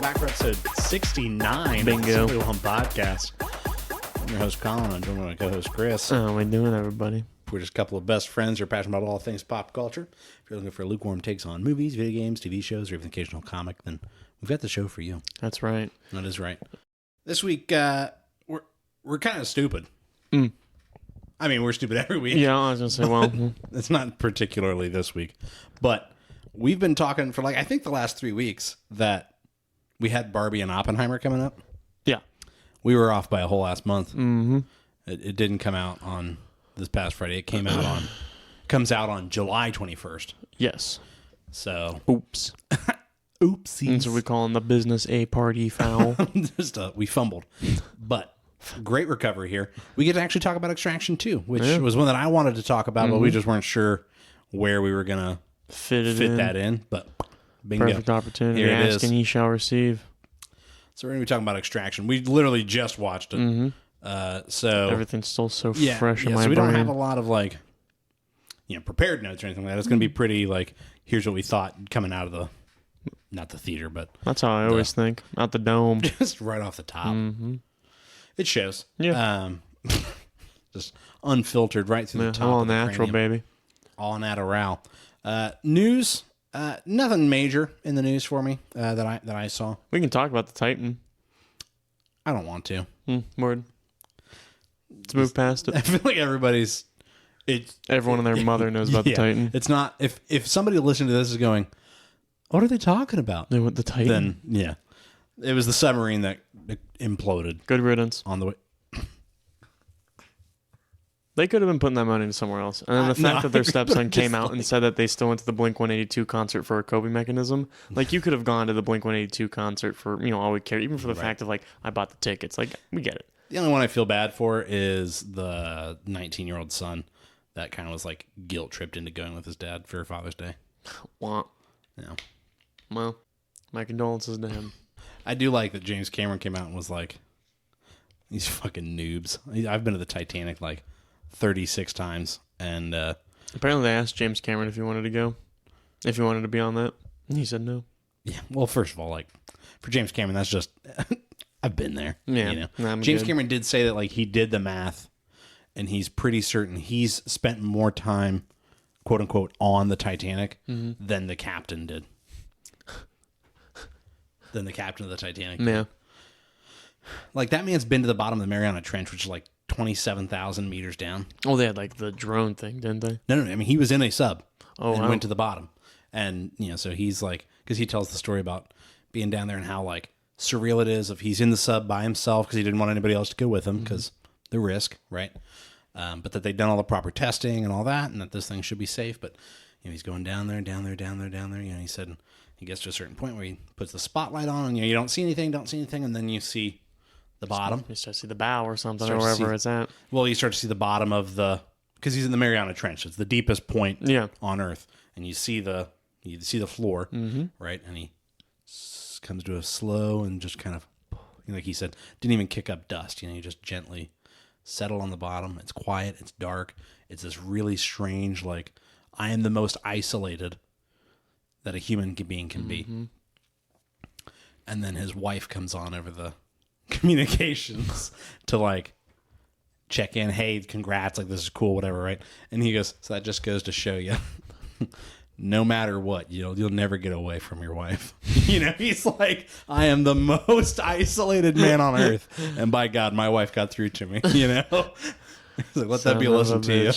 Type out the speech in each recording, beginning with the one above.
Welcome back for episode 69 Bingo. of the Simply Home Podcast. I'm your host, Colin. I'm joined by my co-host, Chris. How we doing, everybody? We're just a couple of best friends who are passionate about all things pop culture. If you're looking for lukewarm takes on movies, video games, TV shows, or even occasional comic, then we've got the show for you. That's right. That is right. This week, we're kind of stupid. I mean, we're stupid every week. Yeah, I was going to say, well, It's not particularly this week, but we've been talking for I think the last 3 weeks that we had Barbie and Oppenheimer coming up. yeah. We were off by a whole last month. Mm-hmm. It didn't come out on this past Friday. It comes out on July 21st. Yes. So, Oops. oopsies. That's what we call in the business a party foul. We fumbled. But great recovery here. We get to actually talk about Extraction 2, which was one that I wanted to talk about, but we just weren't sure where we were going to Fit that in. But bingo. Perfect opportunity. Here it Ask is. and ye shall receive. So we're going to be talking about Extraction. We literally just watched it. So Everything's still so yeah, fresh in my so we brain. don't have a lot of prepared notes or anything like that. It's going to be pretty here's what we thought coming out of not the theater, but That's how I always think. Out the dome. just right off the top. It shows. Yeah. Just unfiltered right through the top. All of the natural, cranium. baby. All natural. News. Nothing major in the news for me that I saw. We can talk about the Titan. I don't want to. Word. Let's move past I it. feel like everybody's. Everyone and their mother knows about the Titan. It's not. If somebody listening to this is going, what are they talking about? They want the Titan. Then yeah, it was the submarine that imploded Good riddance. on the way. They could have been putting that money into somewhere else. And then the fact that their stepson came out and said that they still went to the Blink-182 concert for a coping mechanism. You could have gone to the Blink-182 concert for, all we care, even for the fact of, I bought the tickets. We get it. The only one I feel bad for is the 19-year-old son that kind of was guilt tripped into going with his dad for Father's Day. Wah. Yeah. Well, my condolences to him. I do like that James Cameron came out and was like, these fucking noobs. I've been to the Titanic 36 times, and Apparently they asked James Cameron if he wanted to go, if he wanted to be on that. And he said no. yeah. Well, first of all, for James Cameron, that's just I've been there. Yeah, I'm James good. Cameron did say that he did the math, and he's pretty certain he's spent more time, quote unquote, on the Titanic than the captain did. Than the captain of the Titanic. Yeah. That man's been to the bottom of the Mariana Trench, which is 27,000 meters down. Oh, they had the drone thing, didn't they? No. I mean, he was in a sub and wow. went to the bottom. And, so he's because he tells the story about being down there and how surreal it is if he's in the sub by himself because he didn't want anybody else to go with him because the risk, right? But that they've done all the proper testing and all that and that this thing should be safe. But, he's going down there. He said he gets to a certain point where he puts the spotlight on and, you don't see anything. And then you see the bottom. You start to see the bow or something Start or to wherever see- it's at. Well, you start to see the bottom of because he's in the Mariana Trench. It's the deepest point on Earth. And you see the floor, right? And he comes to a slow and just kind of, like he said, didn't even kick up dust. You just gently settle on the bottom. It's quiet. It's dark. It's this really strange, I am the most isolated that a human being can be. And then his wife comes on over the communications to check in. Hey, congrats. This is cool, whatever, right? And he goes, so that just goes to show you, no matter what, you'll never get away from your wife. He's I am the most isolated man on earth. And by God, my wife got through to me, He's let that be a lesson to you.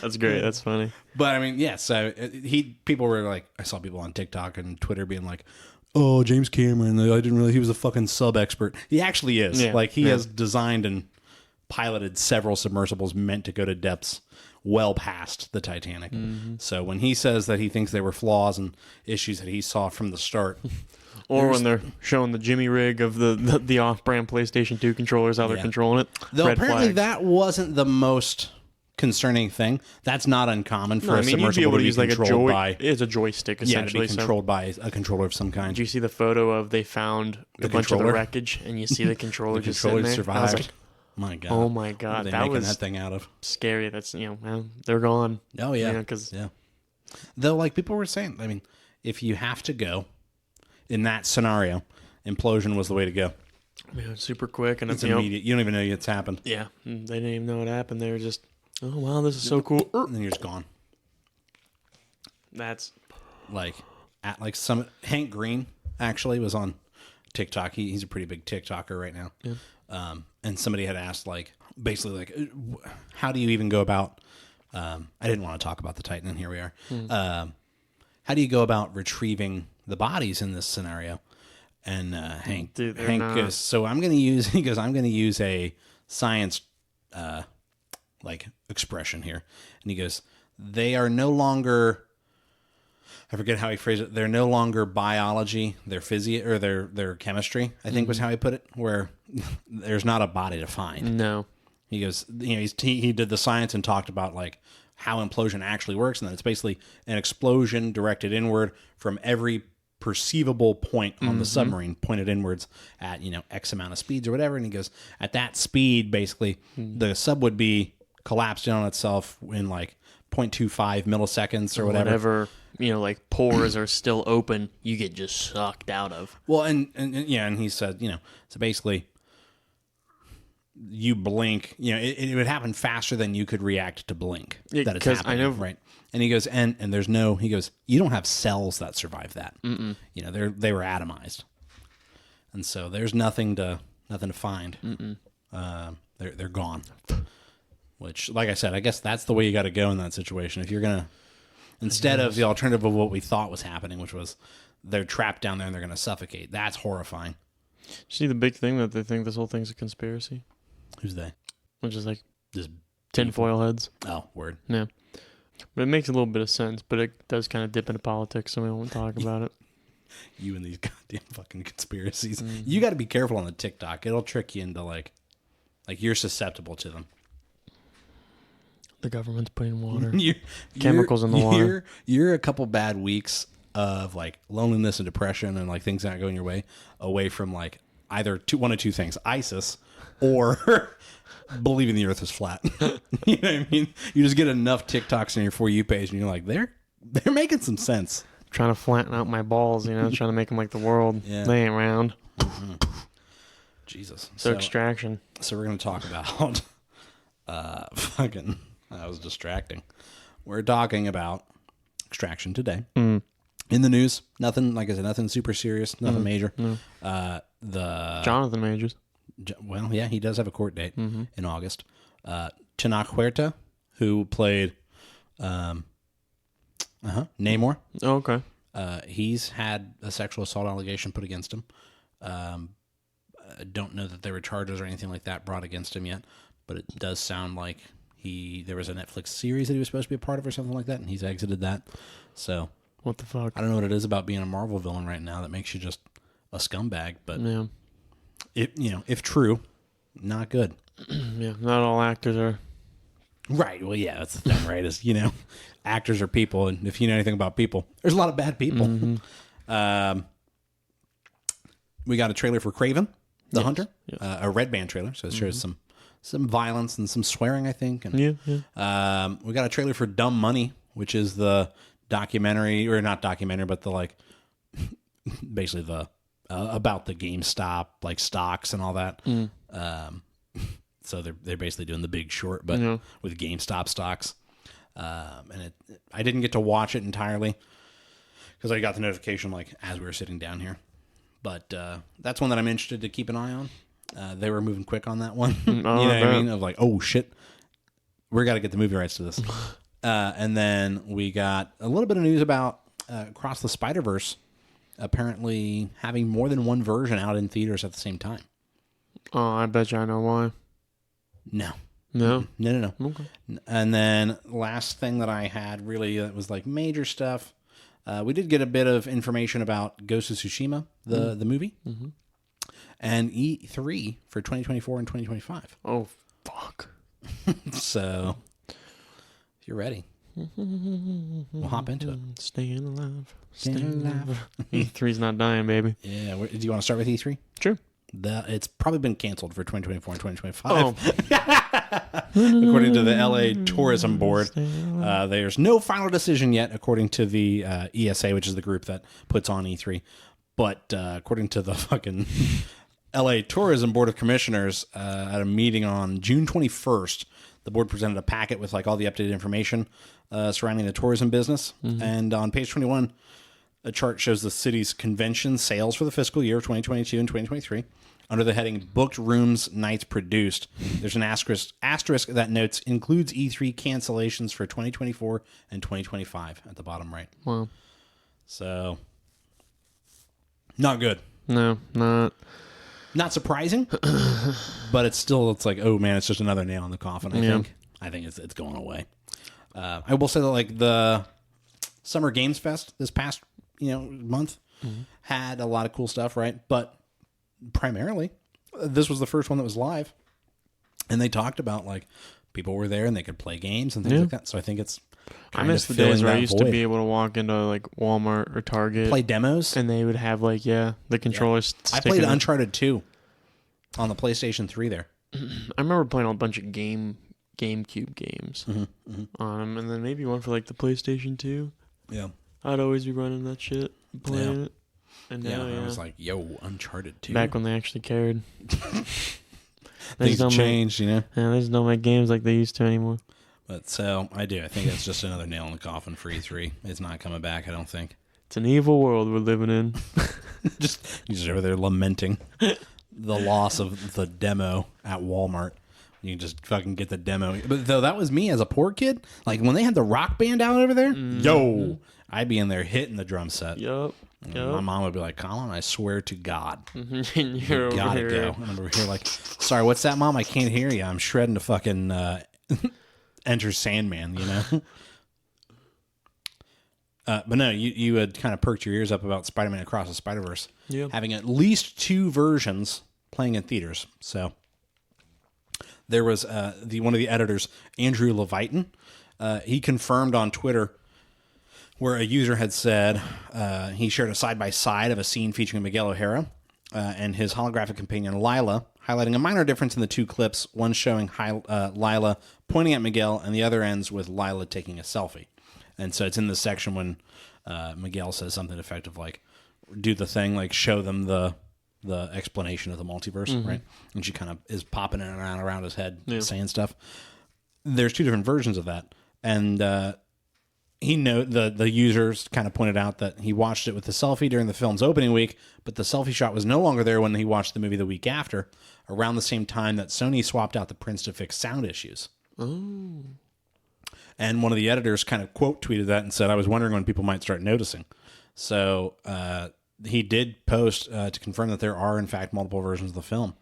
That's great. That's funny. But I mean, yeah. So people were I saw people on TikTok and Twitter being "Oh, James Cameron, I didn't realize he was a fucking sub expert." He actually is. Yeah. He has designed and piloted several submersibles meant to go to depths well past the Titanic. So when he says that he thinks there were flaws and issues that he saw from the start, Or when they're showing the Jimmy rig of the off-brand PlayStation 2 controllers, how they're controlling it. though Red apparently flag. that wasn't the most concerning thing. That's not uncommon for a you'd be submersible able to be to use a controlled by. It's a joystick Yeah, to essentially. be controlled by a controller of some kind. Did you see the photo of they found a bunch of the controller? wreckage and you see the controller The just controller sitting there? I was survived. My God. oh my What God, are they that making was that thing out of? scary. That's man, they're gone. Oh yeah, Yeah, 'cause- yeah. Though, like people were saying, I mean, if you have to go, in that scenario, implosion was the way to go. Yeah, super quick and it's immediate. You don't even know it's happened. Yeah, they didn't even know it happened. They were just, oh wow, this is so cool. And then you're just gone. That's like at like some Hank Green actually was on TikTok. He's a pretty big TikToker right now. Yeah. And somebody had asked like basically like how do you even go about I didn't want to talk about the Titan and here we are. How do you go about retrieving the bodies in this scenario? And Hank goes, so I'm going to use, he goes, I'm going to use a science like expression here. And he goes, they are no longer, I forget how he phrased it. They're no longer biology, they're physio or their chemistry, I think was how he put it, where there's not a body to find. No. He goes, you know, he did the science and talked about like how implosion actually works. And then it's basically an explosion directed inward from every perceivable point on the submarine, pointed inwards at, you know, X amount of speeds or whatever. And he goes, at that speed, basically, the sub would be collapsed in on itself in like 0.25 milliseconds or whatever. Whatever, you know, like pores are still open, you get just sucked out of. Well, and yeah, and he said, you know, so basically, you blink, you know, it would happen faster than you could react to blink. Yeah, that it's happening, I know, right? And he goes, and there's no, he goes, you don't have cells that survive that. You know, they were atomized, and so there's nothing to find. They're gone. Which, like I said, I guess that's the way you got to go in that situation. If you're gonna, instead of the alternative of what we thought was happening, which was they're trapped down there and they're gonna suffocate. That's horrifying. See the big thing that they think this whole thing's a conspiracy? Who's they? Which is like Just tinfoil heads. Oh, word. Yeah. But it makes a little bit of sense, but it does kind of dip into politics, so we won't talk about it. You and these goddamn fucking conspiracies. You got to be careful on the TikTok. It'll trick you into like you're susceptible to them. The government's putting water, chemicals in the water. You're a couple bad weeks of like loneliness and depression and like things not going your way away from like either one of two things: ISIS or believing the earth is flat. You know what I mean? You just get enough TikToks on your For You page and you're like, they're making some sense. Trying to flatten out my balls, you know, trying to make them like the world. Yeah. They ain't round. Jesus. So Extraction. So we're going to talk about that was distracting. We're talking about Extraction today. In the news, nothing, like I said, nothing super serious, nothing major. The Jonathan Majors. Well, yeah, he does have a court date in August. Tenoch Huerta, who played Namor. Oh, okay. He's had a sexual assault allegation put against him. I don't know that there were charges or anything like that brought against him yet, but it does sound like there was a Netflix series that he was supposed to be a part of or something like that, and he's exited that. So what the fuck? I don't know what it is about being a Marvel villain right now that makes you just a scumbag, but yeah. If true, not good. Yeah, not all actors are. Right. Well, yeah, that's the thing, right? Is, actors are people, and if you know anything about people, there's a lot of bad people. We got a trailer for Kraven the Hunter, a Red Band trailer, so it shows some violence and some swearing, I think. And, we got a trailer for Dumb Money, which is the documentary, or not documentary, but the basically the about the GameStop stocks and all that. So they're basically doing The Big Short, but with GameStop stocks. And I didn't get to watch it entirely because I got the notification as we were sitting down here. But that's one that I'm interested to keep an eye on. They were moving quick on that one. You know what I mean? Of oh shit, we got to get the movie rights to this. And then we got a little bit of news about Across the Spider-Verse apparently having more than one version out in theaters at the same time. Oh, I bet you I know why. No. Okay. And then last thing that I had really that was major stuff. We did get a bit of information about Ghost of Tsushima, the movie, and E3 for 2024 and 2025. Oh, fuck. So, if you're ready, we'll hop into it. Staying alive. Staying alive. E3's not dying, baby. Yeah. Do you want to start with E3? Sure. It's probably been canceled for 2024 and 2025. According to the LA Tourism Board, there's no final decision yet, according to the ESA, which is the group that puts on E3. But according to the fucking LA Tourism Board of Commissioners, at a meeting on June 21st, the board presented a packet with like all the updated information surrounding the tourism business. And on page 21, a chart shows the city's convention sales for the fiscal year of 2022 and 2023. Under the heading Booked Rooms Nights Produced, there's an asterisk that notes includes E3 cancellations for 2024 and 2025 at the bottom right. Wow. So, not good. No, not surprising, but it's like, oh man, it's just another nail in the coffin. I think it's going away. I will say that like the Summer Games Fest this past month had a lot of cool stuff, right? But primarily, this was the first one that was live, and they talked about like people were there and they could play games and things like that. So I think it's. I miss the days where I used to be able to walk into like Walmart or Target, play demos, and they would have like the controllers. I played Uncharted 2 on the PlayStation 3 there. I remember playing a bunch of GameCube games on them, and then maybe one for like the PlayStation 2. Yeah, I'd always be running that shit, playing it. And now, I was like, yo, Uncharted 2. Back when they actually cared. Things have changed, Yeah, they just don't make games like they used to anymore. But so, I think it's just another nail in the coffin for E3. It's not coming back, I don't think. It's an evil world we're living in. You're just over there lamenting the loss of the demo at Walmart. You can just fucking get the demo. But though that was me as a poor kid. Like when they had the Rock Band out over there, yo, I'd be in there hitting the drum set. Yup. My mom would be like, Colin, I swear to God. And you're you gotta go. And I'm over here like, sorry, what's that, Mom? I can't hear you. I'm shredding to fucking Enter Sandman, But no, you had kind of perked your ears up about Spider-Man Across the Spider-Verse having at least 2 versions playing in theaters. So there was one of the editors, Andrew Levitin. He confirmed on Twitter where a user had said he shared a side-by-side of a scene featuring Miguel O'Hara and his holographic companion Lila, highlighting a minor difference in the 2 clips, one showing Lila pointing at Miguel and the other ends with Lila taking a selfie. And so it's in this section when Miguel says something effective like, do the thing, like show them the explanation of the multiverse, right? And she kind of is popping it around his head, saying stuff. There's 2 different versions of that. And the users kind of pointed out that he watched it with the selfie during the film's opening week, but the selfie shot was no longer there when he watched the movie the week after, around the same time that Sony swapped out the prints to fix sound issues. Oh. And one of the editors kind of quote tweeted that and said, I was wondering when people might start noticing. So he did post to confirm that there are, in fact, multiple versions of the film.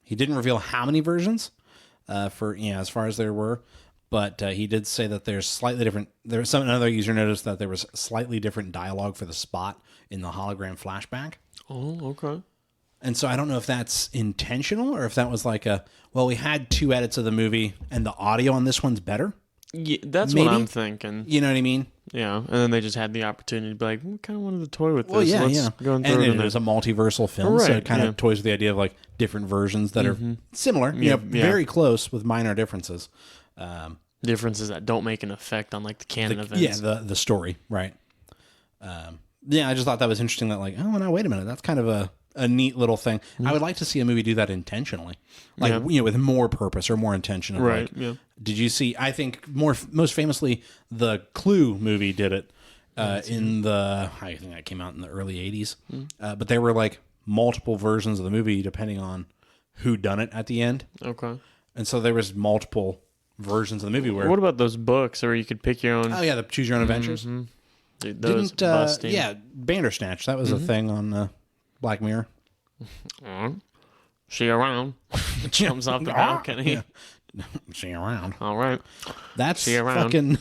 He didn't reveal how many versions as far as there were. But he did say that there's slightly different. Another user noticed that there was slightly different dialogue for the spot in the hologram flashback. Oh, okay. And so I don't know if that's intentional or if that was like we had 2 edits of the movie and the audio on this one's better. Yeah, that's maybe what I'm thinking. You know what I mean? Yeah, and then they just had the opportunity to be like, we kind of wanted to toy with this. Well, yeah, Let's go and it was a multiversal film, right, so it kind of toys with the idea of like different versions that are similar, very close with minor differences. Differences that don't make an effect on like the canon events. Yeah, the story, right? I just thought that was interesting. That like, oh no, wait a minute, that's kind of a neat little thing. I would like to see a movie do that intentionally, like with more purpose or more intention. Of, right. Like, did you see? I think most famously, the Clue movie did it in the. I think that came out in the early '80s, but there were like multiple versions of the movie depending on who done it at the end. Okay. And so there was multiple versions of the movie where. What about those books where you could pick your own? Oh yeah, the Choose Your Own Adventures. Dude, those busting. Bandersnatch. That was a thing on Black Mirror. See you around. Jumps off the balcony. Yeah. See you around. All right. That's fucking.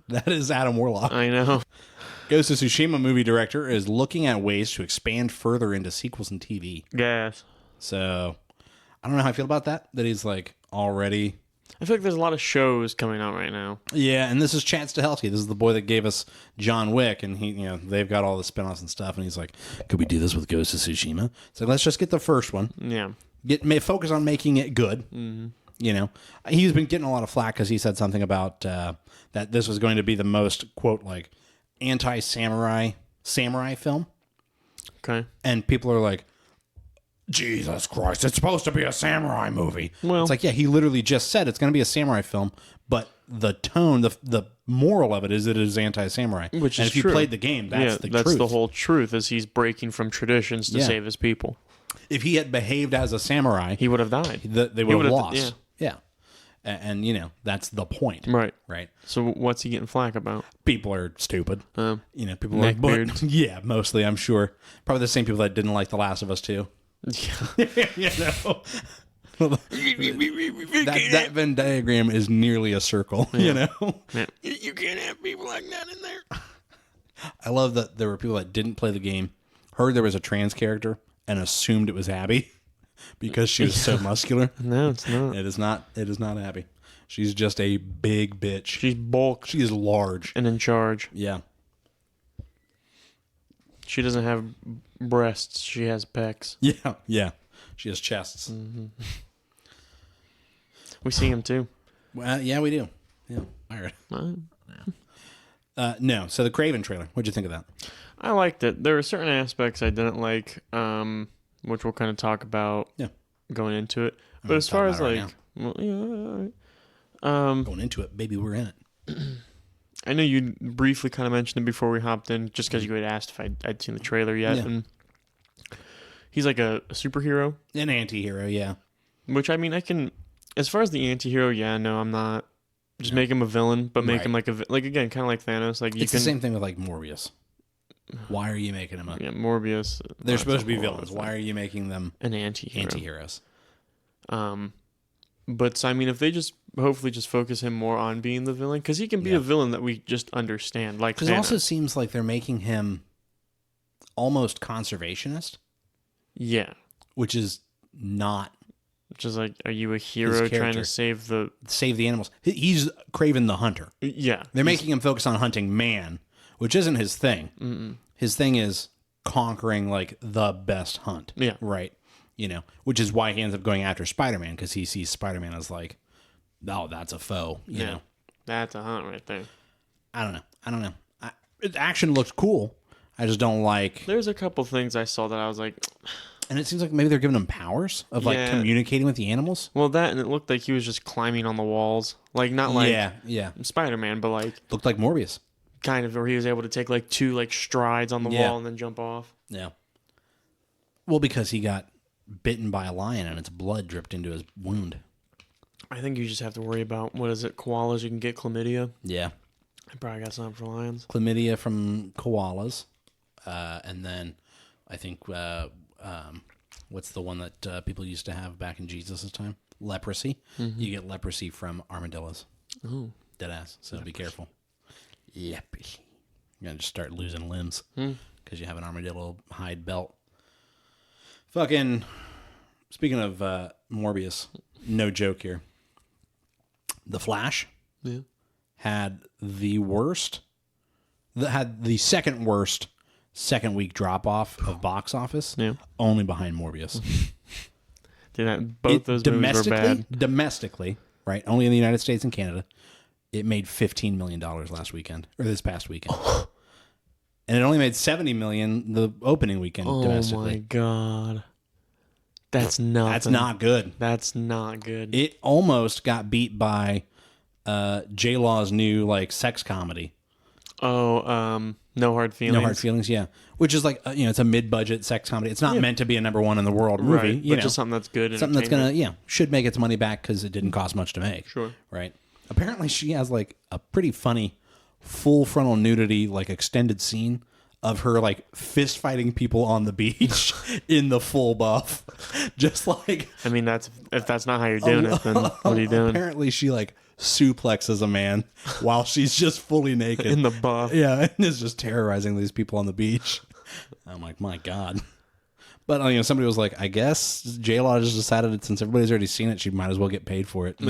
That is Adam Warlock. I know. Ghost of Tsushima movie director is looking at ways to expand further into sequels and TV. Yes. So, I don't know how I feel about that. That he's like already. I feel like there's a lot of shows coming out right now. Yeah, and this is Chad Stahelski. This is the boy that gave us John Wick, and they've got all the spinoffs and stuff. And he's like, "Could we do this with Ghost of Tsushima?" So let's just get the first one. Yeah. Focus on making it good. He's been getting a lot of flack because he said something about that this was going to be the most quote like anti-samurai film. Okay. And people are like, Jesus Christ, it's supposed to be a samurai movie. Well, it's like, yeah, he literally just said it's going to be a samurai film, but the tone, the moral of it is that it is anti-samurai. Which and is if true. You played the game, that's the truth. That's the whole truth, is he's breaking from traditions to save his people. If he had behaved as a samurai, he would have died. They would have lost. Yeah. And that's the point. Right. Right. So what's he getting flack about? People are stupid. People are neckbeards. Yeah, mostly, I'm sure. Probably the same people that didn't like The Last of Us 2. Yeah. that Venn diagram is nearly a circle. Yeah. Yeah. You can't have people like that in there. I love that there were people that didn't play the game, heard there was a trans character, and assumed it was Abby because she was so muscular. No, it's not. It is not. It is not Abby. She's just a big bitch. She's bulk. She is large and in charge. Yeah. She doesn't have breasts. She has pecs. Yeah, yeah. She has chests. Mm-hmm. We see him too. Well, yeah, we do. Yeah, I heard. No. So the Craven trailer. What'd you think of that? I liked it. There were certain aspects I didn't like, which we'll kind of talk about. Going into it. But as far as like, going into it, baby, we're in it. I know you briefly kind of mentioned it before we hopped in, just because you had asked if I'd seen the trailer yet. Yeah. And he's like a superhero. An anti-hero, yeah. Which, I mean, I can... As far as the anti-hero, no, I'm not... Just make him a villain, but make him like again, kind of like Thanos. Like it's the same thing with like Morbius. Why are you making him a... Yeah, Morbius. They're supposed to be villains. Why are you making them... An anti-hero. Anti-heroes. But, so, I mean, if they just hopefully just focus him more on being the villain, because he can be a villain that we just understand, like because it also seems like they're making him almost conservationist. Yeah. Which is not... Which is like, are you a hero trying to save the animals? He's Craven the Hunter. Yeah. They're making him focus on hunting man, which isn't his thing. Mm-mm. His thing is conquering, like, the best hunt. Yeah. Right. Which is why he ends up going after Spider-Man, because he sees Spider-Man as like, oh, that's a foe. You know, that's a hunt right there. I don't know. The action looks cool. I just don't like. There's a couple things I saw that I was like, and it seems like maybe they're giving him powers of like communicating with the animals. Well, that, and it looked like he was just climbing on the walls, like not like yeah Spider-Man, but like looked like Morbius, kind of, where he was able to take like 2 like strides on the wall and then jump off. Yeah. Well, because he got bitten by a lion and its blood dripped into his wound. I think you just have to worry about, what is it, koalas, you can get chlamydia. Yeah. I probably got something for lions. Chlamydia from koalas. And then I think, what's the one that people used to have back in Jesus' time? Leprosy. Mm-hmm. You get leprosy from armadillos. Oh. Deadass. So be careful. Leprosy. You're going to just start losing limbs because you have an armadillo hide belt. Fucking, speaking of Morbius, no joke here. The Flash had the second worst second week drop off of box office, only behind Morbius. Both those movies were bad. Domestically, right? Only in the United States and Canada, it made $15 million last weekend, or this past weekend. And it only made $70 million the opening weekend domestically. Oh my god, that's nothing. That's not good. That's not good. It almost got beat by J Law's new like sex comedy. Oh, No Hard Feelings. No Hard Feelings, yeah. Which is like it's a mid-budget sex comedy. It's not meant to be a #1 in the world movie, right, but just something that's good. Something that's gonna should make its money back because it didn't cost much to make. Sure. Right. Apparently, she has like a pretty funny full frontal nudity like extended scene of her like fist fighting people on the beach in the full buff. Just like, I mean, if that's not how you're doing it, then what are you doing? Apparently she like suplexes a man while she's just fully naked in the buff. Yeah, and is just terrorizing these people on the beach. I'm like, my God. But somebody was like, I guess J-Law just decided that since everybody's already seen it, she might as well get paid for it.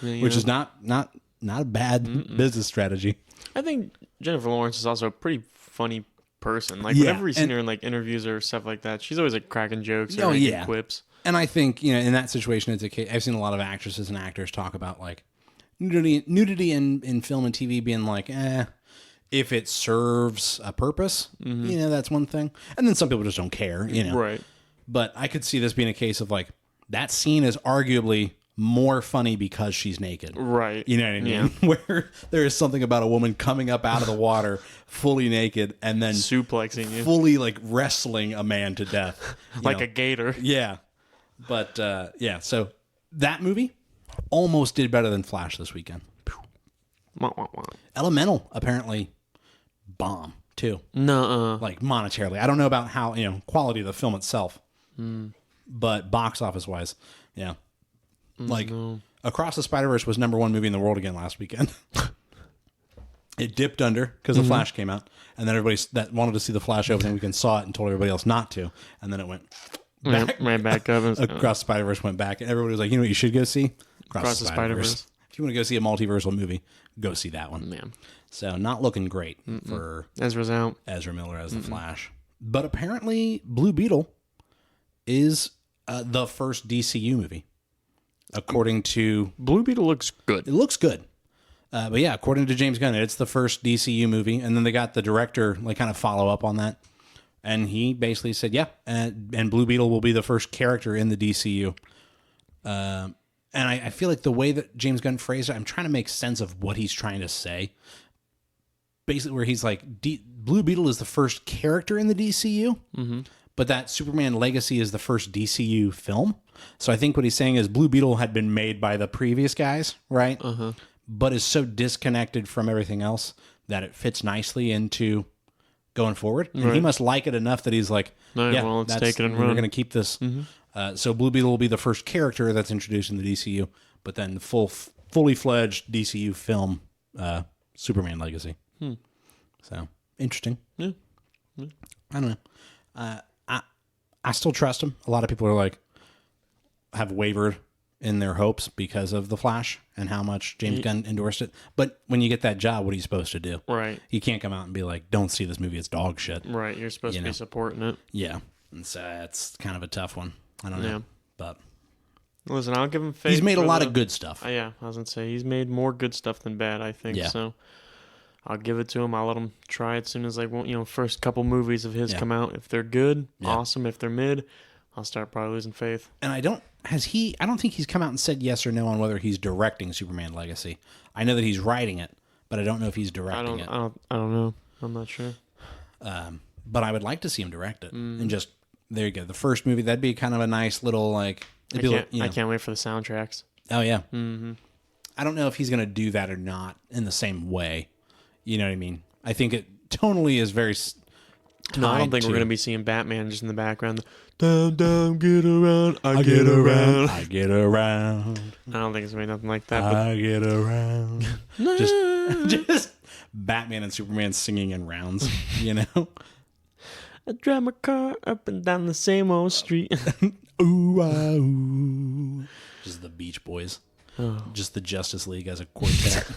Which is not a bad business strategy. I think Jennifer Lawrence is also a pretty funny person. Like whenever we've seen her in like interviews or stuff like that, she's always like cracking jokes or making quips. And I think in that situation, it's a case. I've seen a lot of actresses and actors talk about like nudity in film and TV being like, if it serves a purpose, that's one thing. And then some people just don't care, Right. But I could see this being a case of like, that scene is arguably more funny because she's naked. Right. You know what I mean? Yeah. Where there is something about a woman coming up out of the water fully naked and then suplexing you. Fully like wrestling a man to death. Like a gator. Yeah. But so that movie almost did better than Flash this weekend. Elemental apparently bomb too. No. Like monetarily. I don't know about how, quality of the film itself. But box office wise, yeah. Like, Across the Spider-Verse was #1 movie in the world again last weekend. It dipped under because The Flash came out. And then everybody that wanted to see The Flash opening weekend saw it and told everybody else not to. And then it went back. Right back up. Across the Spider-Verse went back. And everybody was like, you know what you should go see? Across the Spider-Verse. If you want to go see a multiversal movie, go see that one. Man. So not looking great for Ezra's out. Ezra Miller as The Flash. But apparently Blue Beetle is the first DCU movie. According to... Blue Beetle looks good. It looks good. But yeah, according to James Gunn, it's the first DCU movie. And then they got the director kind of follow up on that. And he basically said, yeah, and Blue Beetle will be the first character in the DCU. And I feel like the way that James Gunn phrased it, I'm trying to make sense of what he's trying to say. Basically where he's like, Blue Beetle is the first character in the DCU, but that Superman Legacy is the first DCU film. So I think what he's saying is Blue Beetle had been made by the previous guys, right? But is so disconnected from everything else that it fits nicely into going forward. And he must like it enough that he's like, let's take it and run. We're going to keep this. So Blue Beetle will be the first character that's introduced in the DCU, but then the fully fledged DCU film, Superman Legacy. So interesting. Yeah. I don't know. I still trust him. A lot of people are like, have wavered in their hopes because of The Flash and how much James Gunn endorsed it. But when you get that job, what are you supposed to do? Right. You can't come out and be like, don't see this movie, it's dog shit. Right. You're supposed to be supporting it. Yeah. And so it's kind of a tough one. I don't know. But listen, I'll give him faith. He's made a lot of good stuff. Yeah, I was going to say, he's made more good stuff than bad, I think. Yeah. So I'll give it to him. I'll let him try it as soon as first couple movies of his come out. If they're good, awesome. If they're mid, I'll start probably losing faith. And I don't think he's come out and said yes or no on whether he's directing Superman Legacy. I know that he's writing it, but I don't know if he's directing it. I don't know. I'm not sure. But I would like to see him direct it. And just, there you go. The first movie, that'd be kind of a nice little, I can't wait for the soundtracks. Oh, yeah. I don't know if he's going to do that or not in the same way. You know what I mean? I think it tonally is very... No, I don't think we're going to be seeing Batman just in the background. Down, down, get around. I get around. I get around. I don't think it's going to be nothing like that. I get around. just Batman and Superman singing in rounds, I drive my car up and down the same old street. Ooh, ah, ooh. Just the Beach Boys. Oh. Just the Justice League as a quartet.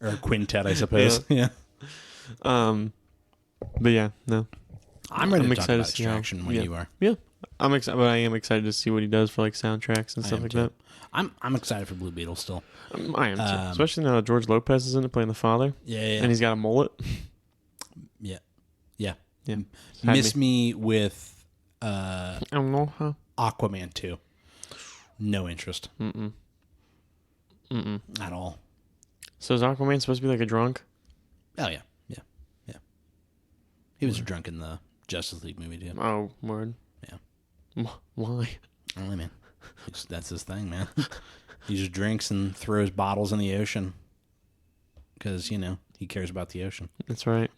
Or a quintet, I suppose. Yeah. But yeah, no. I'm ready to talk about Extraction when you are. Yeah. I'm excited, but I am excited to see what he does for soundtracks and stuff like that. I'm excited for Blue Beetle still. I am too. Especially now that George Lopez is in it playing the father. Yeah. And he's got a mullet. Yeah. Me with I don't know, huh? Aquaman 2. No interest. At all. So is Aquaman supposed to be like a drunk? Oh yeah. He was drunk in the Justice League movie too. Oh, word. Yeah. Why? I don't know, man. That's his thing, man. He just drinks and throws bottles in the ocean because he cares about the ocean. That's right.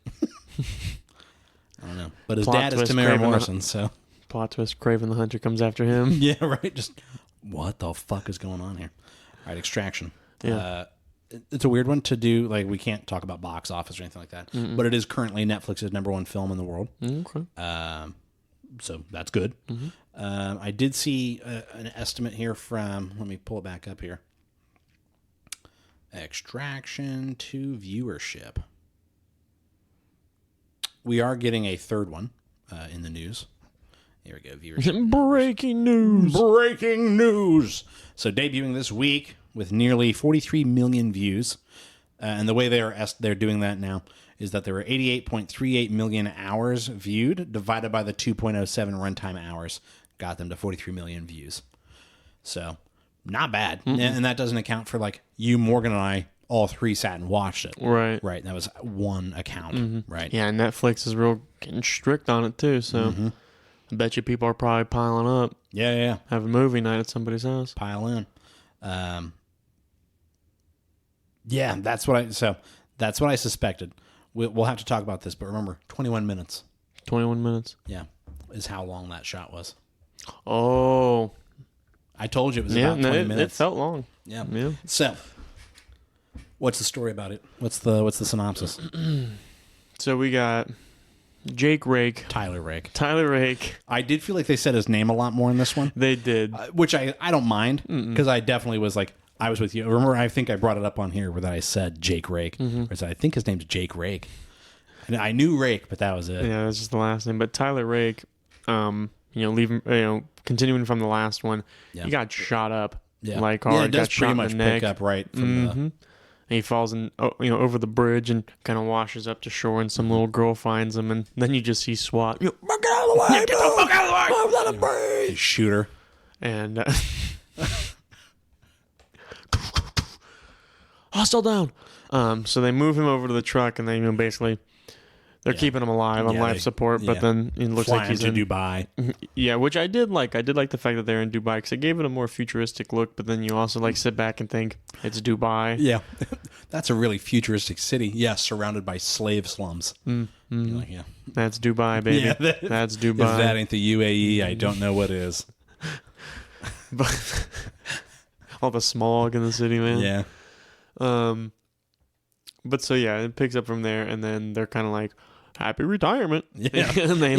I don't know, but his dad is Tamara Morrison, so plot twist: Kraven the Hunter comes after him. Yeah, right. Just what the fuck is going on here? All right, Extraction. Yeah. It's a weird one to do. We can't talk about box office or anything like that. But it is currently Netflix's #1 film in the world. Okay. So that's good. I did see an estimate here from. Let me pull it back up here. Extraction to viewership. We are getting a third one in the news. Here we go. Viewership. Breaking news. Breaking news. So debuting this week with nearly 43 million views. And the way they're doing that now is that there were 88.38 million hours viewed divided by the 2.07 runtime hours. Got them to 43 million views. So, not bad. And that doesn't account for, like, you, Morgan, and I all three sat and watched it. Right. Right. That was one account. Right. Yeah, and Netflix is real getting strict on it, too. So, I bet you people are probably piling up. Yeah. Have a movie night at somebody's house. Pile in. Yeah, that's what I suspected. We'll have to talk about this, but remember, 21 minutes. 21 minutes. Yeah, is how long that shot was. Oh. I told you it was about 20 minutes. It felt long. Yeah. Yeah. So, what's the story about it? What's the synopsis? So we got Jake Rake. Tyler Rake. Tyler Rake. I did feel like they said his name a lot more in this one. They did. Which I don't mind, because I definitely was like, I was with you. Remember, I think I brought it up on here where that I said Jake Rake. I said, I think his name's Jake Rake. And I knew Rake, but that was it. Yeah, that's just the last name. But Tyler Rake, continuing from the last one, he got shot up. Yeah, like hard. it does got pretty shot much in the neck. pick up right from the. And he falls in, over the bridge and kind of washes up to shore, and some little girl finds him, and then you just see SWAT. Get out of the way! Get the fuck out of the way! Move, let him breathe! Shooter. And hostile down. So they move him over to the truck, and they basically they're keeping him alive on life support. But then it looks like he's to in Dubai. Yeah, which I did like. I did like the fact that they're in Dubai because it gave it a more futuristic look. But then you also like sit back and think it's Dubai. Yeah, that's a really futuristic city. Yeah, surrounded by slave slums. Like, yeah, That's Dubai, baby. Yeah, that's Dubai. If that ain't the UAE, I don't know what is. But all the smog in the city, man. Yeah. But so yeah, it picks up from there, and then they're kind of like, "Happy retirement." Yeah. And they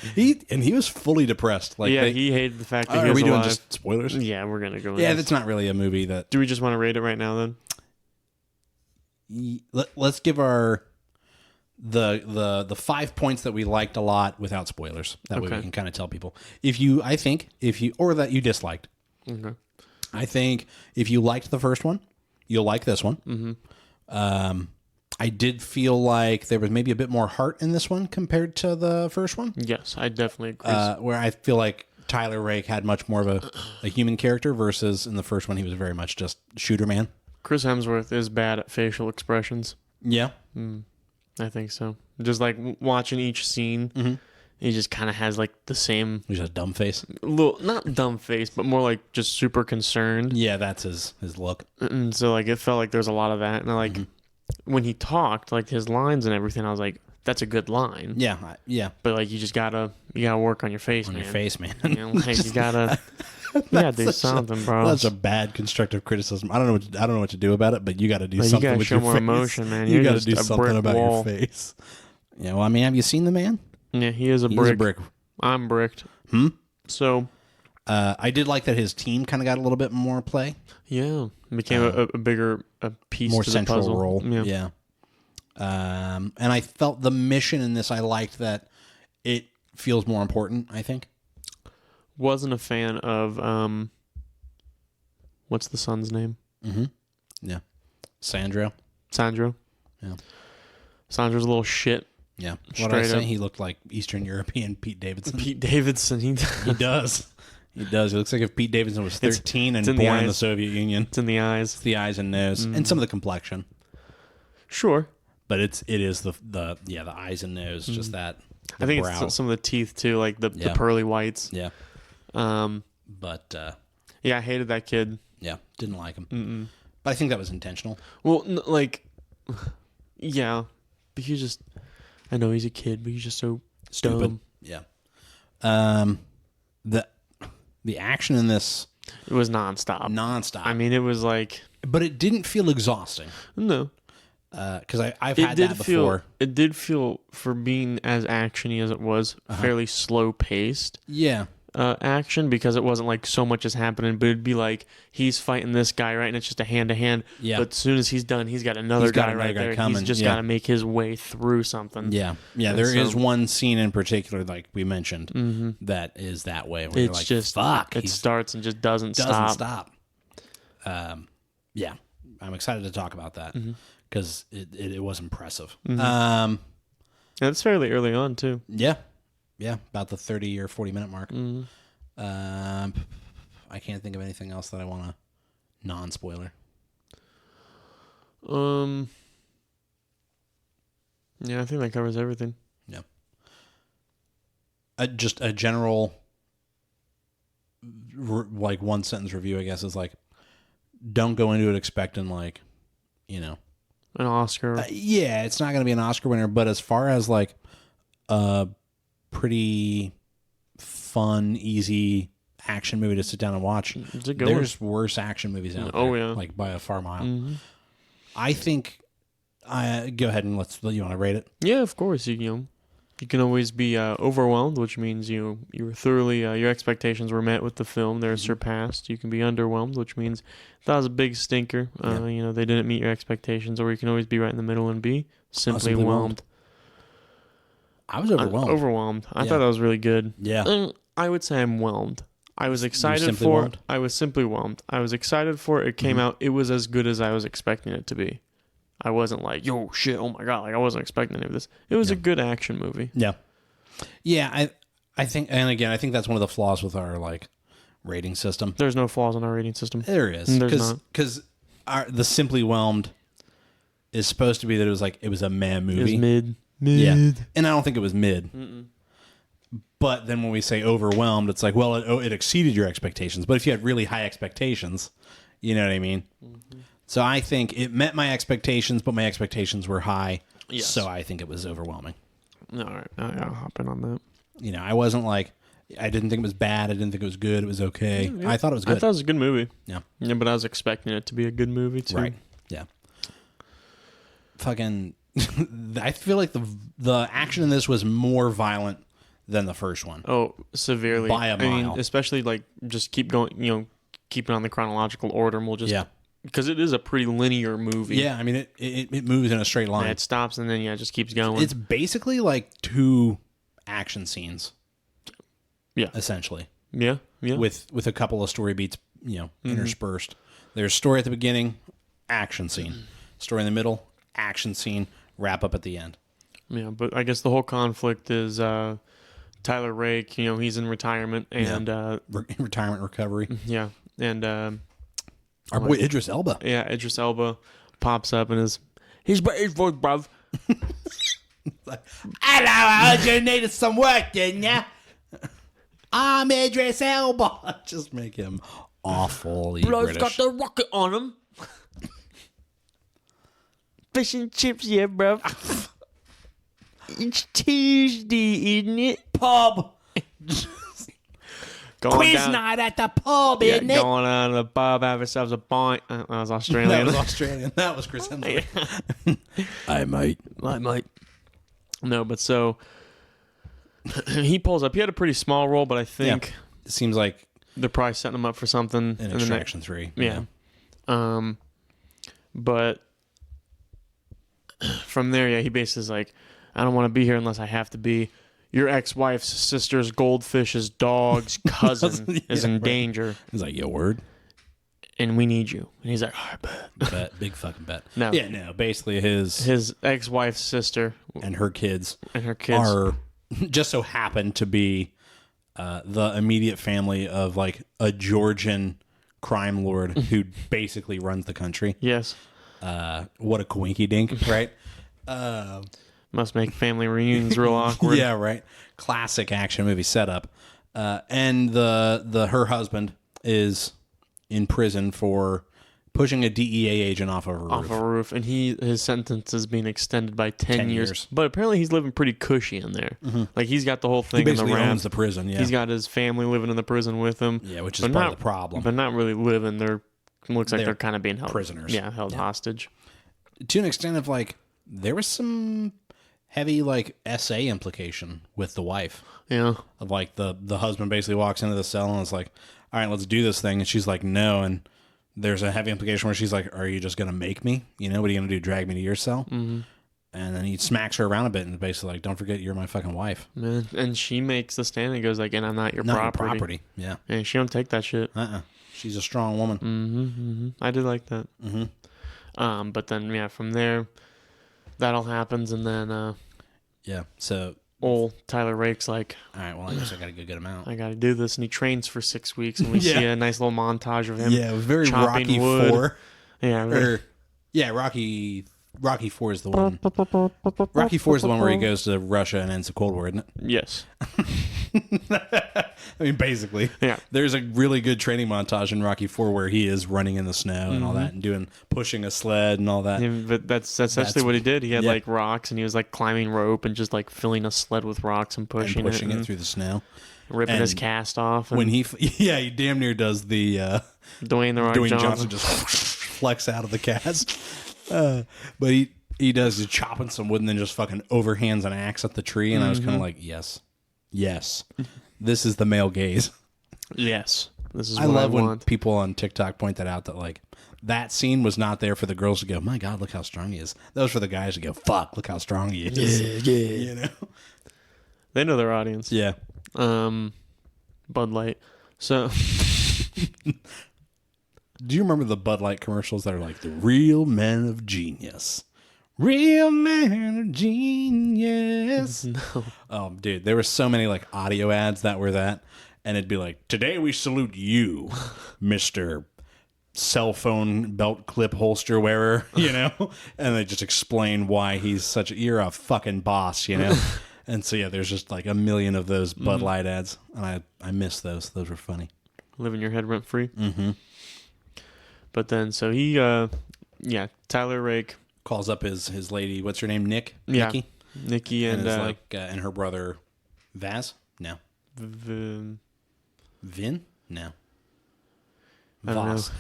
he was fully depressed. Like, he hated the fact that he are was we alive. doing just spoilers? Yeah, we're gonna go. Yeah, that's not really a movie that. Do we just want to rate it right now then? Let's give the 5 points that we liked a lot without spoilers. That way we can kind of tell people if you or that you disliked. Okay. I think if you liked the first one, you'll like this one. I did feel like there was maybe a bit more heart in this one compared to the first one. Yes, I definitely agree. Where I feel like Tyler Rake had much more of a human character versus in the first one he was very much just shooter man. Chris Hemsworth is bad at facial expressions. Yeah. I think so. Just like watching each scene, he just kind of has like the same. He's a dumb face. Little, not dumb face, but more like just super concerned. Yeah, that's his look. And so like it felt like there's a lot of that, and like when he talked, like his lines and everything, I was like, that's a good line. Yeah, yeah. But like you gotta work on your face, man. Your face, man. You know, like you gotta do something, bro. That's a bad constructive criticism. I don't know what to do about it, but you got to do something. You gotta with show your more face. emotion, man. You got to just do a something brick about wall. your face. Yeah. Well, I mean, have you seen the man? Yeah, he is a He's brick. a brick. I'm bricked. So. I did like that his team kind of got a little bit more play. Yeah, it became a bigger piece, more to central the puzzle. role. Yeah. And I felt the mission in this. I liked that it feels more important. I think. Wasn't a fan of what's the son's name? Yeah, Sandro. Sandro. Yeah, Sandro's a little shit. Yeah, what did I say? He looked like Eastern European Pete Davidson. Pete Davidson. He does. He does. He looks like if Pete Davidson was 13 and born in the Soviet Union. It's in the eyes. It's the eyes and nose, and some of the complexion. Sure, but it is the eyes and nose. Just that. I think brow. it's some of the teeth too, like the pearly whites. Yeah. But yeah, I hated that kid. Yeah, didn't like him. But I think that was intentional. Well, yeah, but he's just. I know he's a kid, but he's just so stupid. Dumb. Yeah. The action in this, it was nonstop. I mean, it was like, but it didn't feel exhausting. No, because I've had that before. It did feel, for being as actiony as it was, fairly slow paced. Yeah. Action, because it wasn't like so much is happening, but it'd be like he's fighting this guy, right, and it's just a hand to hand. Yeah. But as soon as he's done, he's got another guy right there. Coming. He's just got to make his way through something. Yeah, yeah. And there is one scene in particular, like we mentioned, that is that way. Where it's you're like, just fuck. It starts and just doesn't stop. Yeah, I'm excited to talk about that because it was impressive. Mm-hmm. That's fairly early on too. Yeah, about the 30 or 40-minute mark. Mm-hmm. I can't think of anything else that I want to non-spoiler. Yeah, I think that covers everything. Yeah. Just a general, like, one sentence review, I guess, is like, don't go into it expecting, like, an Oscar. Yeah, it's not going to be an Oscar winner, but as far as like a pretty fun, easy action movie to sit down and watch, there's worse action movies out there. Oh yeah, like by a far mile. Mm-hmm. I think. Go ahead and you want to rate it? Yeah, of course. You can always be overwhelmed, which means you were thoroughly your expectations were met with the film. They're surpassed. You can be underwhelmed, which means that was a big stinker. They didn't meet your expectations. Or you can always be right in the middle and be simply whelmed. I was overwhelmed. I thought that was really good. Yeah. I would say I'm whelmed. I was excited for it. I was simply whelmed. I was excited for it. It came out. It was as good as I was expecting it to be. I wasn't like, yo, shit, oh my God. Like, I wasn't expecting any of this. It was a good action movie. Yeah. Yeah, I think, and again, I think that's one of the flaws with our, like, rating system. There's no flaws in our rating system. There is. There's not. Because the Simply Whelmed is supposed to be that it was a meh movie. It was mid. Yeah. And I don't think it was mid. Mm-mm. But then when we say overwhelmed, it's like, well, it exceeded your expectations. But if you had really high expectations, you know what I mean? Mm-hmm. So I think it met my expectations, but my expectations were high. Yes. So I think it was overwhelming. All right. I'll hop in on that. I wasn't like, I didn't think it was bad. I didn't think it was good. It was okay. Yeah. I thought it was good. I thought it was a good movie. Yeah. Yeah, but I was expecting it to be a good movie too. Right. Yeah. Fucking, I feel like the action in this was more violent than the first one. Oh, severely. By a mile. I mean, especially like just keep going, keep it on the chronological order and we'll just... Yeah. Because it is a pretty linear movie. Yeah, I mean, it moves in a straight line. Yeah, it stops and then, it just keeps going. It's basically like 2 action scenes. Yeah. Essentially. Yeah, yeah. With a couple of story beats, interspersed. There's story at the beginning, action scene. Story in the middle, action scene, wrap up at the end. Yeah, but I guess the whole conflict is Tyler Rake, he's in retirement and... retirement recovery. Yeah, and... our boy Idris Elba. Yeah, Idris Elba pops up and he's British voice, bruv. Hello, I heard you needed some work, didn't you? I'm Idris Elba. Just make him awfully British. Got the rocket on him. Fish and chips, yeah, bruv. It's Tuesday, isn't it? Pub. Quiz night at the pub, isn't it? Going on to the pub, have ourselves a pint. That was Australian. That was Chris Hemsworth. I might. No, but so he pulls up. He had a pretty small role, but I think it seems like they're probably setting him up for something in Extraction 3. Yeah. But from there, he basically is like, I don't want to be here unless I have to be. Your ex-wife's sister's goldfish's dog's cousin is in danger. He's like, yo, word? And we need you. And he's like, all right, bet. Big fucking bet. No. Yeah, no. Basically, his ex-wife's sister and her kids are just so happen to be the immediate family of like a Georgian crime lord who basically runs the country. Yes. What a coinky dink, right? Must make family reunions real awkward. Yeah, right. Classic action movie setup. And her husband is in prison for pushing a DEA agent off of a roof. And his sentence is being extended by 10 years. But apparently he's living pretty cushy in there. Mm-hmm. Like he's got the whole thing in the wrap. He owns the prison, yeah. He's got his family living in the prison with him. Yeah, which is part of the problem. But not really living. Looks like they're kind of being held prisoners. Yeah, held hostage. To an extent of like, there was some heavy like SA implication with the wife. Yeah. Of like the husband basically walks into the cell and is like, all right, let's do this thing. And she's like, no. And there's a heavy implication where she's like, are you just going to make me? What are you going to do? Drag me to your cell? Mm-hmm. And then he smacks her around a bit and basically like, don't forget you're my fucking wife. Man. And she makes the stand and goes like, and I'm not your property. Yeah. And she don't take that shit. She's a strong woman. Mm-hmm, mm-hmm. I did like that. Mm-hmm. But then from there, that all happens, and then So old Tyler Rake's like, all right, well, I guess I got to go get him out. I got to do this, and he trains for 6 weeks, and we see a nice little montage of him. Yeah, it was very chopping Rocky wood. 4. Yeah, Rocky 4 is the one. Rocky 4 is the one where he goes to Russia and ends the Cold War, isn't it? Yes. I mean, basically. Yeah. There's a really good training montage in Rocky 4 where he is running in the snow and all that and pushing a sled and all that. Yeah, but that's essentially what he did. He had like rocks, and he was like climbing rope and just like filling a sled with rocks and pushing it through the snow. Ripping his cast off. And when he damn near does the Dwayne the Rock Johnson just flex out of the cast. But he does the chopping some wood and then just fucking overhands an axe at the tree, and I was kind of like, yes, this is the male gaze. Yes, this is. I love when people on TikTok point that out, that like that scene was not there for the girls to go, my God, look how strong he is. That was for the guys to go, fuck, look how strong he is. Yeah. You know, they know their audience. Yeah. Bud Light. So. Do you remember the Bud Light commercials that are like, the real man of genius? Real man of genius. No. Oh, dude, there were so many like audio ads that were that. And it'd be like, today we salute you, Mr. Cell phone belt clip holster wearer, you know? And they just explain why you're a fucking boss, you know? And so, yeah, there's just like a million of those Bud Light ads. And I miss those. Those were funny. Living your head rent free. Mm-hmm. But then, so he, Tyler Rake calls up his lady. What's her name? Nikki. Nikki and and her brother, Vaz. No. Vin. No. Voss.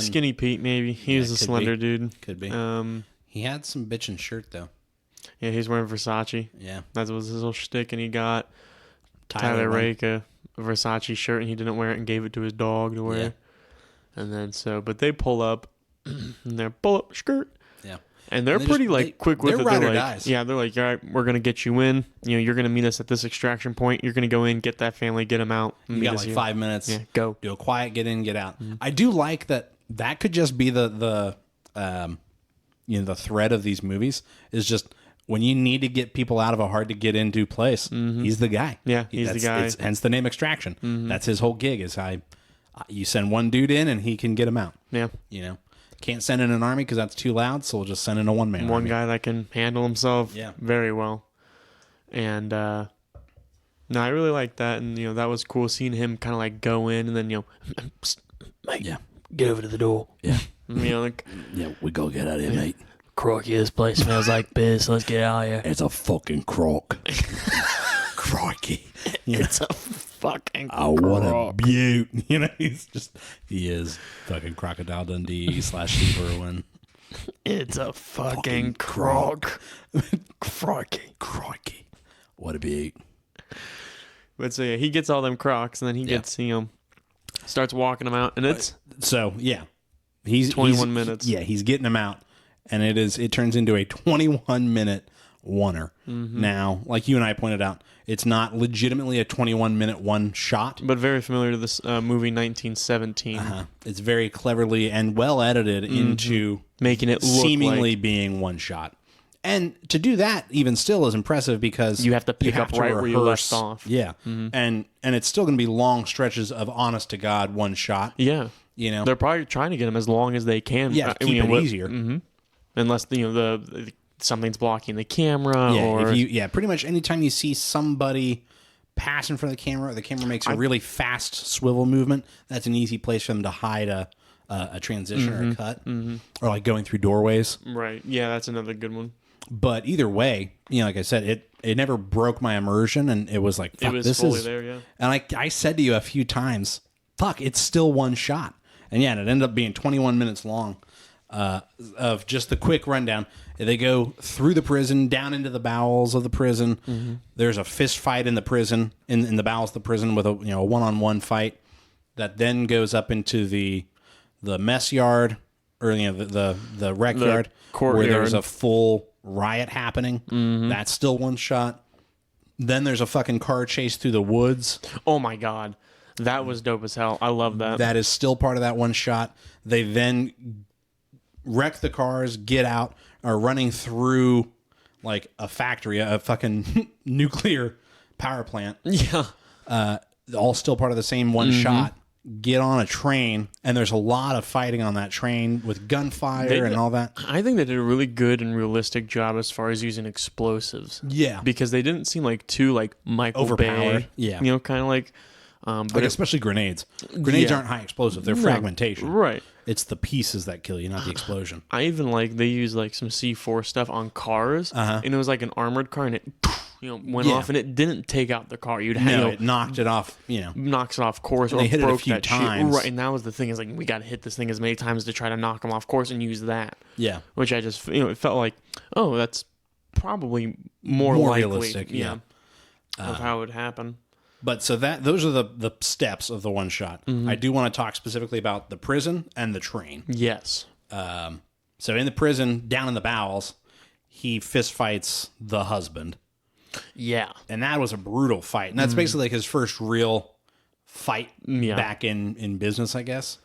Skinny Pete. Maybe he was a slender dude. Could be. He had some bitchin' shirt though. Yeah, he's wearing Versace. Yeah, that was his little shtick, and he got Tyler Rake a Versace shirt, and he didn't wear it and gave it to his dog to wear. Yeah. And then but they pull up, and they're pull up skirt. Yeah. And they're pretty quick with it. They're like, dies. Yeah, they're like, all right, we're gonna get you in. You know, you're gonna meet us at this extraction point. You're gonna go in, get that family, get them out. You got like 5 minutes. Yeah, go. Do a quiet, get in, get out. Mm-hmm. I do like that. That could just be the thread of these movies is just when you need to get people out of a hard to get into place. Mm-hmm. He's the guy. Yeah, he's the guy. Hence the name Extraction. Mm-hmm. That's his whole gig. Is you send one dude in and he can get him out. Yeah. You know, can't send in an army because that's too loud, so we'll just send in a one-man One army. guy that can handle himself very well. And, no, I really like that. And, that was cool seeing him kind of like go in and then, mate, get over to the door. Yeah. Yeah, we go get out of here, mate. Crikey, this place smells like piss. Let's get out of here. It's a fucking crock. Crikey. It's a fucking crock. Oh, what a beaut. He is fucking Crocodile Dundee / Steve Irwin. It's a fucking crock. Crikey. What a beaut. But so, he gets all them crocs, and then he gets, starts walking them out, and it's... So, yeah. He's 21 minutes. Yeah, he's getting them out. And it turns into a 21-minute oneer. Mm-hmm. Now, like you and I pointed out, it's not legitimately a 21-minute one shot. But very familiar to this movie 1917. It's very cleverly and well edited into making it look seemingly being one shot. And to do that even still is impressive because you have to pick up right where you left off. Yeah. Mm-hmm. And it's still going to be long stretches of honest to God one shot. Yeah. They're probably trying to get them as long as they can. Yeah, keep it easier. Mm-hmm. Unless the something's blocking the camera. Yeah, pretty much anytime you see somebody pass in front of the camera, or the camera makes a really fast swivel movement, that's an easy place for them to hide a transition or a cut, or like going through doorways. Right. Yeah, that's another good one. But either way, like I said, it never broke my immersion, and it was like, fuck, it was this fully is there. Yeah. And I said to you a few times, fuck, it's still one shot, and yeah, and it ended up being 21 minutes long. Of just the quick rundown. They go through the prison, down into the bowels of the prison. Mm-hmm. There's a fist fight in the prison, in the bowels of the prison, with a one-on-one fight that then goes up into the mess yard, or the rec yard, where there's a full riot happening. Mm-hmm. That's still one shot. Then there's a fucking car chase through the woods. Oh my God, that was dope as hell. I love that. That is still part of that one shot. They then wreck the cars, get out, are running through like a factory, a fucking nuclear power plant. Yeah. All still part of the same one shot. Get on a train, and there's a lot of fighting on that train with gunfire and all that. I think they did a really good and realistic job as far as using explosives. Yeah. Because they didn't seem like too like Michael Overpowered. Bay. Yeah. You know, kind of like... but especially grenades. Grenades aren't high explosive. They're fragmentation. Right. It's the pieces that kill you, not the explosion. I even like they use like some C4 stuff on cars, and it was like an armored car, and it went off, and it didn't take out the car. It knocked it off. Knocks it off course, or they hit broke it a few that times. Right, and that was the thing is like we got to hit this thing as many times to try to knock them off course and use that. Yeah, which I just it felt like that's probably more likely, realistic. Yeah, of how it would happen. But so those are the steps of the one shot. I do want to talk specifically about the prison and the train. Yes. So in the prison, down in the bowels, he fist fights the husband. Yeah. And that was a brutal fight. And that's basically like his first real fight back in business, I guess.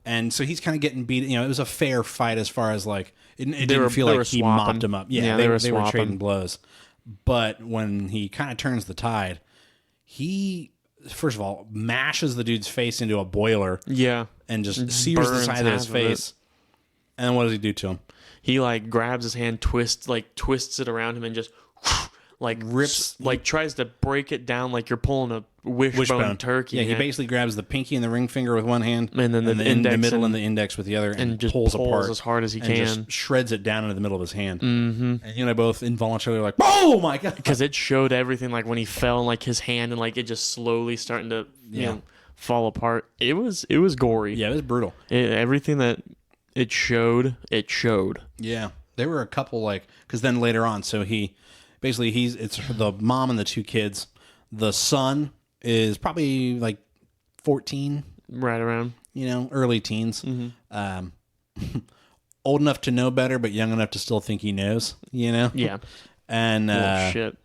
And so he's kind of getting beat. It was a fair fight as far as like, it didn't feel like he mopped him up. Yeah, they were trading blows. But when he kind of turns the tide, he, first of all, mashes the dude's face into a boiler. Yeah. And just sears the side of his face. And then what does he do to him? He like grabs his hand, twists it around him, and just like rips, like tries to break it down like you're pulling a wishbone turkey. Yeah, he basically grabs the pinky and the ring finger with one hand, and then the middle and the index with the other, and just pulls apart as hard as he can, just shreds it down into the middle of his hand. Mm-hmm. And both involuntarily like, "Oh my god!" Because it showed everything, like when he fell, like his hand, and like it just slowly starting to fall apart. It was gory. Yeah, it was brutal. Everything that it showed. Yeah, there were a couple because then later on, so it's the mom and the two kids. The son is probably like 14, right around, early teens. Mm-hmm. Old enough to know better, but young enough to still think he knows. Yeah. And shit.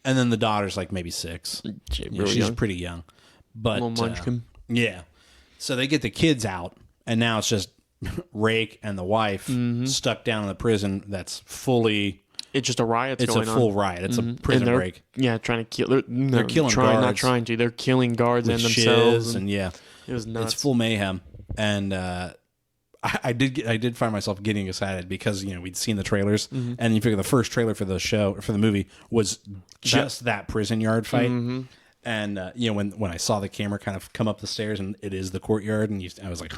And then the daughter's like maybe 6. She's young. Pretty young, but little munchkin. Yeah. So they get the kids out, and now it's just Rake and the wife stuck down in the prison. That's fully. It's just a riot. It's going a full riot. It's a prison break. Yeah, trying to kill. They're killing guards. Not trying to. They're killing guards and themselves. And yeah, it was nuts. It's full mayhem. And I did find myself getting excited because we'd seen the trailers, and you figure the first trailer for the movie was just that prison yard fight. Mm-hmm. And when I saw the camera kind of come up the stairs and it is the courtyard, and I was like,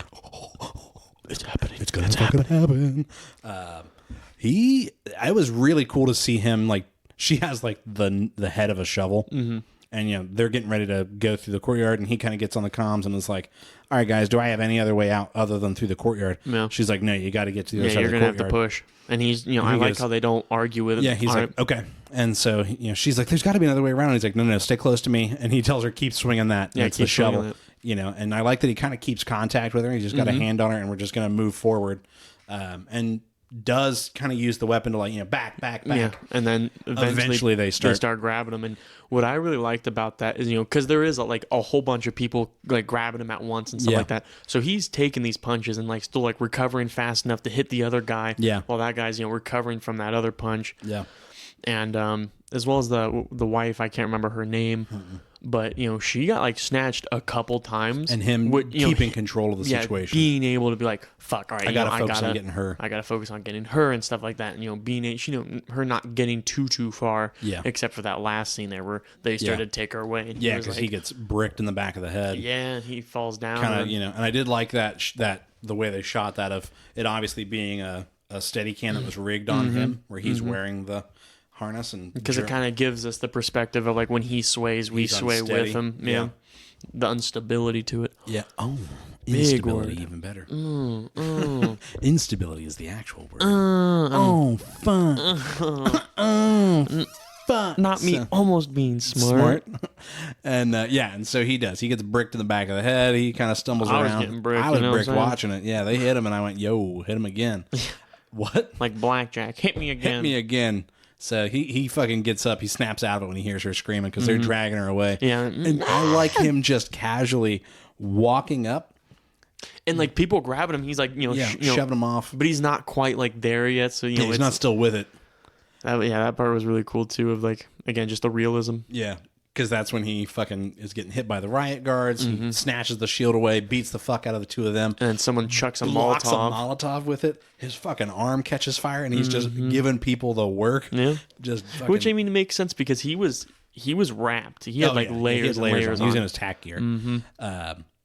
it's happening. It's gonna happen. I was really cool to see him, like, she has like the head of a shovel, and they're getting ready to go through the courtyard, and he kind of gets on the comms and is like, all right guys, do I have any other way out other than through the courtyard? Yeah. She's like, no, you got to get to the other side of the courtyard. You're gonna have to push. And he's I like how they don't argue with it. Yeah, he's like, okay. And so she's like, there's got to be another way around. And he's like, no, stay close to me. And he tells her, keep swinging that. Yeah, it's the shovel. And I like that he kind of keeps contact with her. He's just got a hand on her, and we're just going to move forward. And does kind of use the weapon to back. Yeah, and then eventually they start grabbing him. And what I really liked about that is because there is a whole bunch of people like grabbing him at once and stuff like that. So he's taking these punches and still recovering fast enough to hit the other guy. Yeah, while that guy's recovering from that other punch. Yeah, and as well as the wife, I can't remember her name. But she got snatched a couple times, and him keeping control of the situation, being able to be like, "Fuck, all right, I gotta focus on getting her. I gotta focus on getting her and stuff like that." And being her not getting too far, except for that last scene there where they started to take her away. And because he gets bricked in the back of the head. Yeah, and he falls down. Kind of, and I did like that the way they shot that of it obviously being a Steadicam that was rigged on him, where he's wearing the harness, and because it kind of gives us the perspective of when he sways, we sway with him. Yeah, the instability to it. Yeah. Oh, instability, even better. Instability is the actual word. Fun. Fun. Not me. Almost being smart. And and so he does. He gets bricked in the back of the head. He kind of stumbles around. I was bricked watching it. Yeah, they hit him, and I went, "Yo, hit him again." What? Like blackjack. Hit me again. Hit me again. So he fucking gets up. He snaps out of it when he hears her screaming because they're dragging her away. Yeah. And I like him just casually walking up And like people grabbing him, he's like, shoving him off. But he's not quite like there yet. So he's not still with it. That part was really cool too. Of like, again, just the realism. Yeah. Because that's when he fucking is getting hit by the riot guards. He snatches the shield away, beats the fuck out of the two of them. And someone chucks a Molotov with it. His fucking arm catches fire, and he's just giving people the work. Yeah. Just fucking... Which, I mean, makes sense because he was wrapped. He had layers and layers on. He was in his tack gear.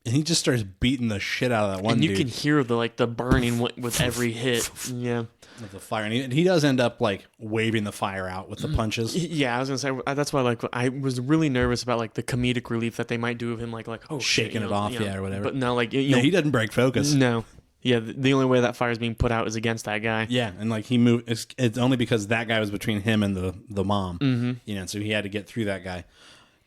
And he just starts beating the shit out of that one dude. And you can hear the burning with every hit. Yeah. With the fire. And he does end up like waving the fire out with the punches. Yeah, I was going to say, that's why I was really nervous about like the comedic relief that they might do of him like oh shaking shit, it off, or whatever. But no, like he doesn't break focus. No. Yeah, the only way that fire is being put out is against that guy. Yeah, and like he moved. It's only because that guy was between him and the mom. So he had to get through that guy.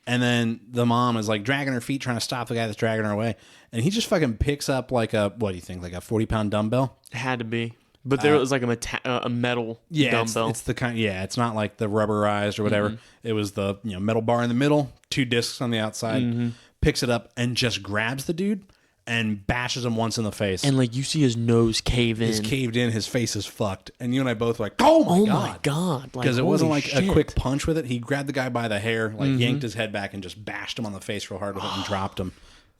And then the mom is like dragging her feet, trying to stop the guy that's dragging her away. And he just fucking picks up like what do you think, like a 40-pound dumbbell? It had to be. But there was like a metal dumbbell. It's the kind. Yeah, it's not like the rubberized or whatever. It was the metal bar in the middle, 2 discs on the outside. Picks it up and just grabs the dude and bashes him once in the face. And like you see his nose cave in. He's caved in. His face is fucked. And you and I both were like, oh my god, because it wasn't like a quick punch with it. He grabbed the guy by the hair, like yanked his head back, and just bashed him on the face real hard with it and dropped him.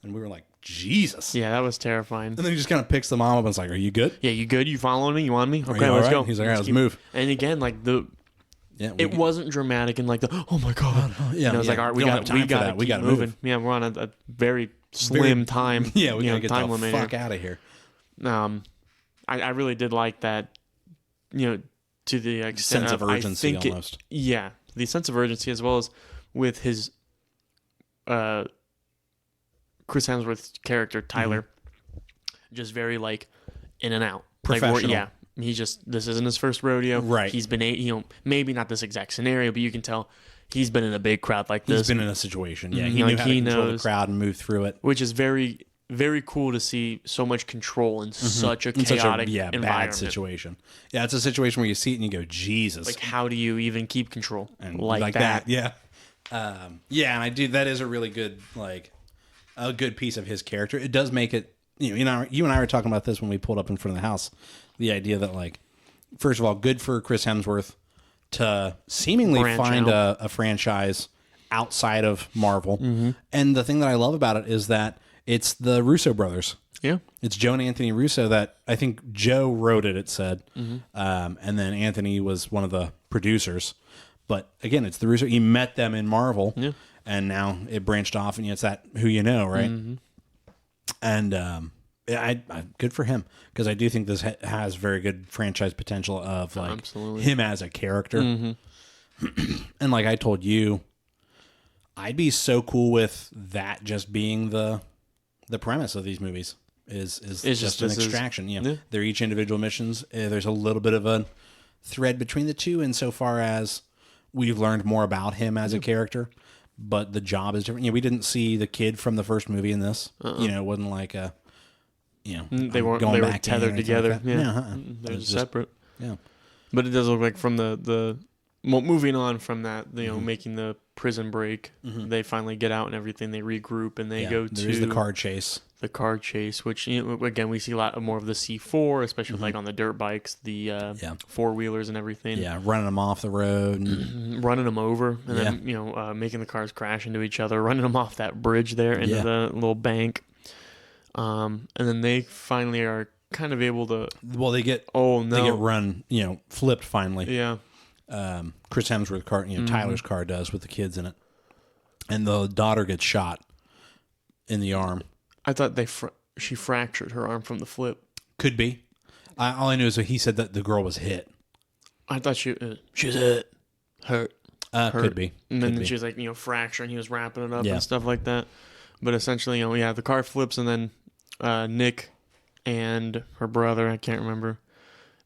And we were like, Jesus. Yeah, that was terrifying. And then he just kind of picks the mom up and is like, are you good? Yeah, you good? You following me? You on me? Okay, let's go. He's like, all right, let's move. And again, like it wasn't dramatic and like oh my god. Yeah, it was like, all right, we got to moving. Yeah, we're on a very slim time. Yeah, we gotta get time the limit fuck out of here. I really did like that. To the extent sense of urgency, almost. The sense of urgency, as well as with his Chris Hemsworth's character Tyler, just very like in and out, professional. Like, he's just, this isn't his first rodeo. Right. He's been maybe not this exact scenario, but you can tell he's been in a big crowd like this. He's been in a situation. Yeah, he knew how to control the crowd and move through it, which is very, very cool to see so much control in such a chaotic environment. Bad situation. Yeah, it's a situation where you see it and you go, Jesus. Like, how do you even keep control and like that? Yeah. And I do. That is a really good, like, a good piece of his character. It does make it. You and I were talking about this when we pulled up in front of the house. The idea that, like, first of all, good for Chris Hemsworth to seemingly find a franchise outside of Marvel. And the thing that I love about it is that it's the Russo brothers. Yeah. It's Joe and Anthony Russo that I think Joe wrote it, it said. And then Anthony was one of the producers. But again, it's the Russo. He met them in Marvel. Yeah. And now it branched off, and it's that who you know, right? And I good for him, because I do think this has very good franchise potential of like him as a character. And like I told you, I'd be so cool with that just being the premise of these movies is just an extraction. They're each individual missions. There's a little bit of a thread between the two insofar as we've learned more about him as a character. But the job is different. We didn't see the kid from the first movie in this. It wasn't like a, they weren't going back tethered together. Like they're separate. Yeah, but it does look like from the moving on from that, making the prison break, they finally get out and everything. They regroup and they go to the car chase. The car chase, which again we see a lot more of the C4, especially like on the dirt bikes, the 4-wheelers and everything. Yeah, running them off the road, and running them over, and then making the cars crash into each other, running them off that bridge there into the little bank. And then they finally are kind of able to. Well, they get run, flipped finally. Yeah. Chris Hemsworth car, Tyler's car does with the kids in it, and the daughter gets shot in the arm. I thought she fractured her arm from the flip. Could be. All I knew is that he said that the girl was hit. I thought she was hit. Hurt. Could be. And then she was like, fracturing. He was wrapping it up and stuff like that. But essentially, the car flips, and then Nick and her brother, I can't remember,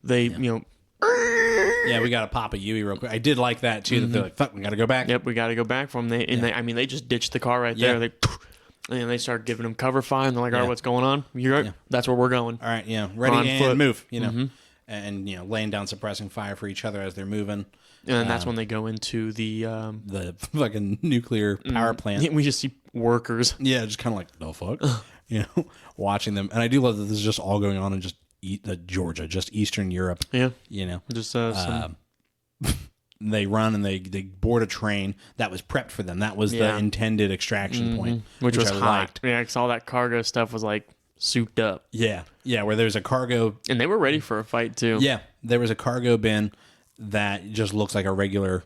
they, Yeah, we got to pop a Yui real quick. I did like that too. That they're like, "Fuck, we got to go back." Yep, we got to go back from them. They just ditched the car right there. And they start giving them cover fire, and they're like, "All right, what's going on? You're right. That's where we're going." All right, ready on and foot. Move. And laying down suppressing fire for each other as they're moving. And then that's when they go into the fucking nuclear power plant. We just see workers. Yeah, just kind of like, the fuck. watching them. And I do love that this is just all going on in just Georgia, just Eastern Europe. Yeah. Just they run and they board a train that was prepped for them. That was the intended extraction point, which was hot. Liked. Yeah, because all that cargo stuff was like souped up. Yeah, where there's a cargo, and they were ready for a fight too. Yeah, there was a cargo bin that just looks like a regular,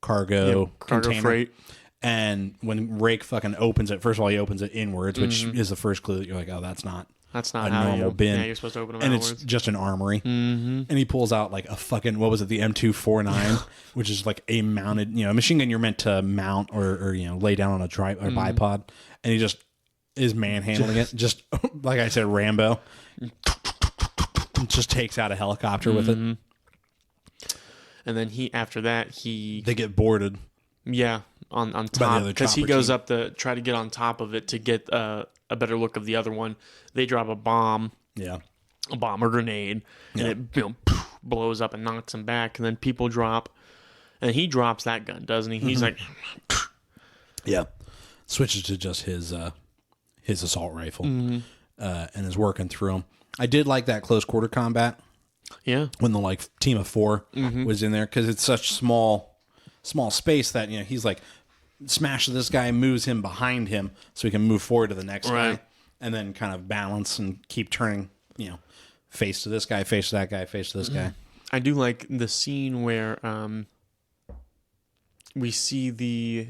cargo container. Freight. And when Rake fucking opens it, first of all, he opens it inwards, which is the first clue that you're like, oh, that's not a normal bin. Yeah, you're supposed to open them and outwards. It's just an armory. And he pulls out like a fucking, what was it, the M249, which is like a mounted, a machine gun you're meant to mount or lay down on a bipod. And he just is manhandling it. Just like I said, Rambo. Just takes out a helicopter with it. And then after that, they get boarded. Yeah, on top, because he goes up to try to get on top of it to get a better look of the other one. They drop a bomb, a bomb or grenade, and it blows up and knocks him back. And then people drop, and he drops that gun, doesn't he? He's like, switches to just his assault rifle, and is working through them. I did like that close quarter combat. Yeah, when the team of 4 was in there, because it's such small space that he's like smashes this guy, moves him behind him so he can move forward to the next guy, and then kind of balance and keep turning, face to this guy, face to that guy, face to this guy. I do like the scene where we see the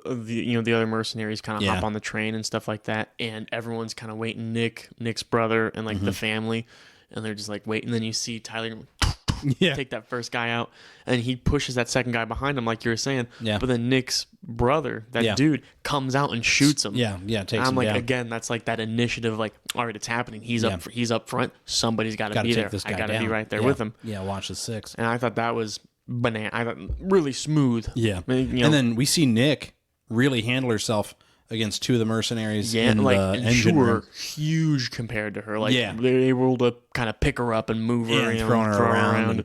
other mercenaries kind of hop on the train and stuff like that, and everyone's kind of waiting. Nick's brother and the family, and they're just like waiting. And then you see Tyler take that first guy out, and he pushes that second guy behind him, like you were saying. Yeah. But then Nick's brother, that dude, comes out and shoots him. Takes him I'm like, down. again, that's like that initiative. Like, all right, it's happening. He's up front. Somebody's got to be there. I got to be right there with him. Yeah, watch the 6. And I thought that was banana. I thought really smooth. Yeah. And then we see Nick really handle herself against 2 of the mercenaries in the engine room. Huge compared to her. They're able to kind of pick her up and move her, and throw her around.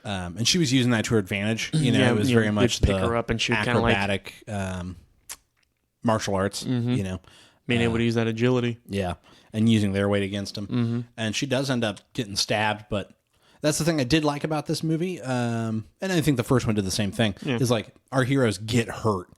And she was using that to her advantage. It was very much pick her up and shoot, acrobatic martial arts. Being able to use that agility. Yeah, and using their weight against them. And she does end up getting stabbed, but that's the thing I did like about this movie, and I think the first one did the same thing, is like our heroes get hurt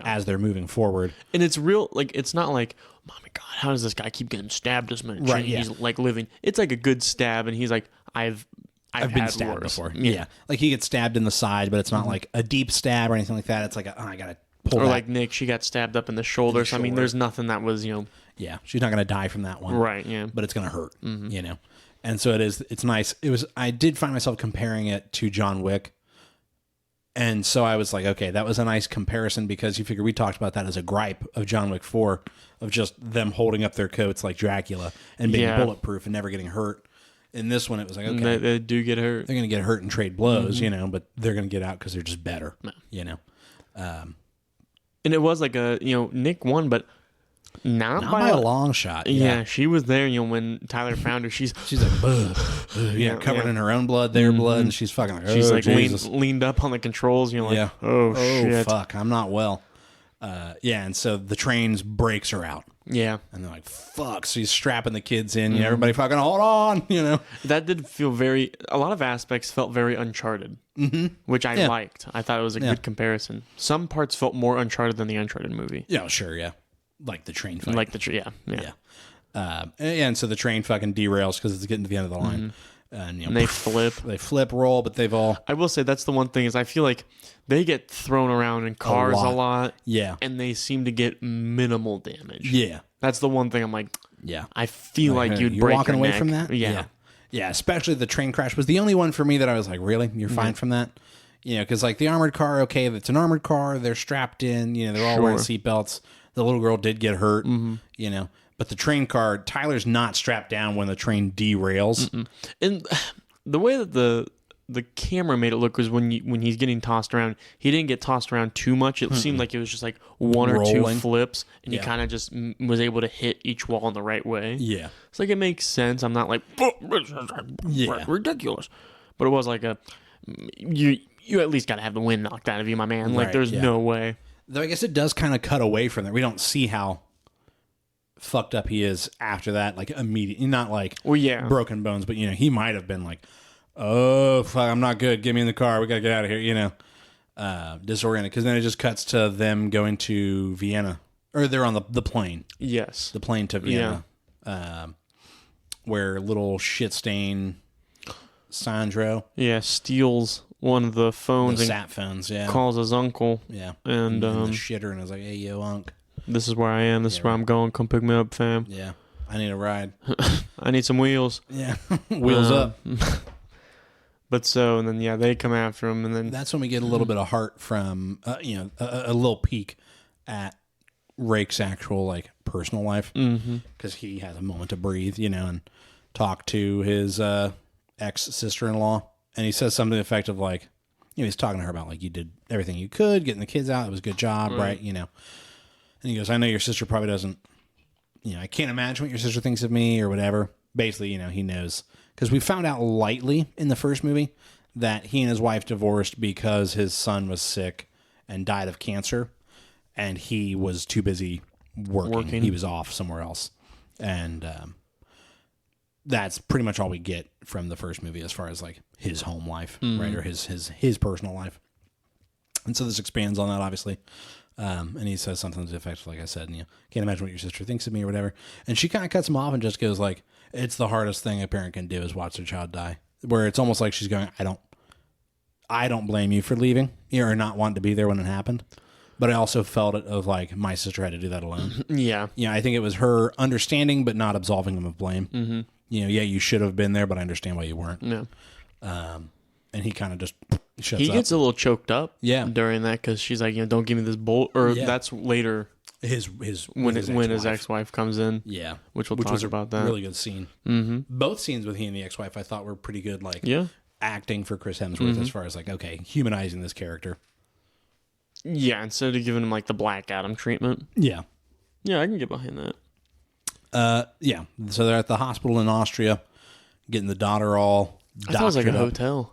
as they're moving forward. And it's real, it's not like, oh my God, how does this guy keep getting stabbed this much? Right, he's living. It's like a good stab, and he's like, I've been stabbed before. Yeah. Like he gets stabbed in the side, but it's not like a deep stab or anything like that. It's like, I got to pull Or that. like Nick, she got stabbed up in the shoulder. So, I mean, there's nothing that was, Yeah, she's not going to die from that one. Right, yeah. But it's going to hurt, And so it's nice. I did find myself comparing it to John Wick. And so I was like, okay, that was a nice comparison, because you figure we talked about that as a gripe of John Wick 4, of just them holding up their coats like Dracula and being bulletproof and never getting hurt. In this one, it was like, okay, they do get hurt. They're going to get hurt and trade blows, but they're going to get out because they're just better, And it was like Nick won, but not by a long shot. Yeah, she was there. When Tyler found her, she's like, covered in her own blood, their blood, and she's fucking like, she's like leaned up on the controls. And you're like, oh shit, fuck, I'm not well. And so the train breaks her out. Yeah, and they're like, fuck. So he's strapping the kids in. Everybody fucking hold on. That did feel a lot of aspects felt very Uncharted, which I liked. I thought it was a good comparison. Some parts felt more Uncharted than the Uncharted movie. Yeah, sure, yeah. Like the train fight. Like the and so the train fucking derails because it's getting to the end of the line. And they flip. They flip, roll, but they've all... I will say that's the one thing is I feel like they get thrown around in cars a lot. Yeah. And they seem to get minimal damage. Yeah. That's the one thing I'm like, yeah. I feel like you'd break walking your away neck. from that? Yeah. Yeah, especially the train crash was the only one for me that I was like, really? You're fine from that? Because like the armored car, okay, it's an armored car. They're strapped in. They're all wearing seatbelts. The little girl did get hurt, But the train car, Tyler's not strapped down when the train derails. And the way that the camera made it look was when he's getting tossed around, he didn't get tossed around too much. It seemed like it was just like one or two flips, and he kind of just was able to hit each wall in the right way. Yeah. It's like it makes sense. I'm not like, ridiculous. But it was like you at least got to have the wind knocked out of you, my man. Like, there's no way. Though I guess it does kind of cut away from that. We don't see how fucked up he is after that, like immediately. Not like broken bones, but he might have been like, oh fuck, I'm not good. Get me in the car. We gotta get out of here. Disoriented. Because then it just cuts to them going to Vienna, or they're on the plane. Yes, the plane to Vienna, where little shit stain Sandro steals one of the phones, the sat phones, calls his uncle, and the shitter, and I was like, hey yo, unc, this is where I am, this is where I'm going, come pick me up, fam. I need a ride. I need some wheels. Wheels up. But so, and then they come after him, and then that's when we get a little bit of heart from a little peek at Rake's actual like personal life, because he has a moment to breathe, and talk to his ex sister-in-law, and he says something effective like, he's talking to her about like, you did everything you could getting the kids out, it was a good job, right? And he goes, I know your sister probably doesn't, I can't imagine what your sister thinks of me or whatever. Basically, he knows, because we found out lightly in the first movie that he and his wife divorced because his son was sick and died of cancer, and he was too busy working. He was off somewhere else, and that's pretty much all we get from the first movie as far as like his home life, right, or his personal life. And so this expands on that, obviously. And he says something to the effect, like I said, can't imagine what your sister thinks of me or whatever. And she kind of cuts him off and just goes like, it's the hardest thing a parent can do is watch their child die. Where it's almost like she's going, I don't blame you for leaving or not wanting to be there when it happened. But I also felt it of like, my sister had to do that alone. I think it was her understanding, but not absolving him of blame. You should have been there, but I understand why you weren't. And he kind of just shuts up. He gets a little choked up during that, because she's like, don't give me this bolt. Or that's later. When his ex-wife comes in. Which we'll talk about that. Really good scene. Both scenes with he and the ex-wife I thought were pretty good, like acting for Chris Hemsworth as far as like, okay, humanizing this character. Instead of giving him like the Black Adam treatment. I can get behind that. So they're at the hospital in Austria, getting the daughter all doctored. I thought it was like a hotel.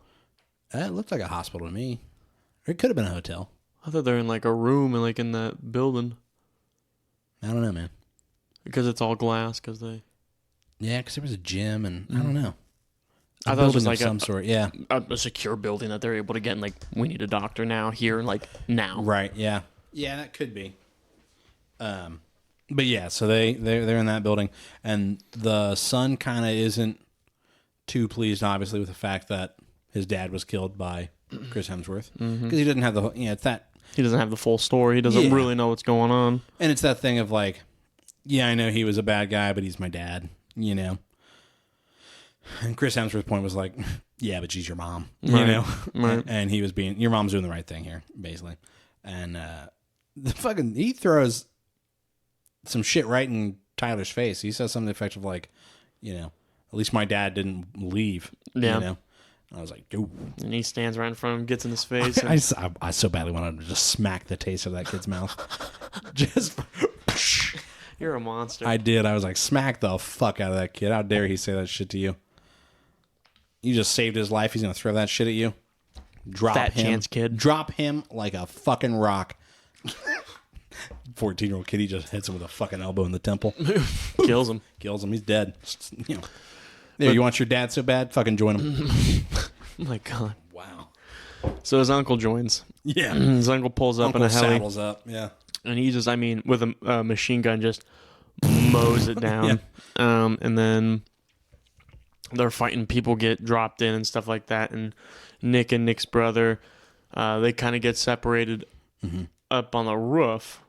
It looked like a hospital to me. Or it could have been a hotel. I thought they're in like a room and like in that building. I don't know, man. Because it's all glass. Because there was a gym and I don't know. I thought it was like some sort. A secure building that they're able to get. And like, we need a doctor now here, like now. Right. Yeah. Yeah, that could be. But yeah, so they're in that building, and the son kind of isn't too pleased, obviously, with the fact that his dad was killed by Chris Hemsworth, because he doesn't have the it's that he doesn't have the full story. He doesn't really know what's going on, and it's that thing of like, I know he was a bad guy, but he's my dad, And Chris Hemsworth's point was like, yeah, but she's your mom, right. And he was being, your mom's doing the right thing here, basically, and he throws some shit right in Tyler's face. He says something effective like, at least my dad didn't leave. I was like, ooh. And he stands right in front of him, gets in his face. I so badly wanted to just smack the taste of that kid's mouth. Just. You're a monster. I did. I was like, smack the fuck out of that kid. How dare he say that shit to you? You just saved his life. He's going to throw that shit at you. Drop Fat him. Chance kid. Drop him like a fucking rock. 14-year-old kid, he just hits him with a fucking elbow in the temple. Kills him. He's dead. You want your dad so bad? Fucking join him. Oh my God. Wow. So his uncle joins. Yeah. His uncle pulls up in a heli. Saddles up, yeah. And he just, with a machine gun, just mows it down. And then they're fighting. People get dropped in and stuff like that. And Nick and Nick's brother, they kind of get separated up on the roof.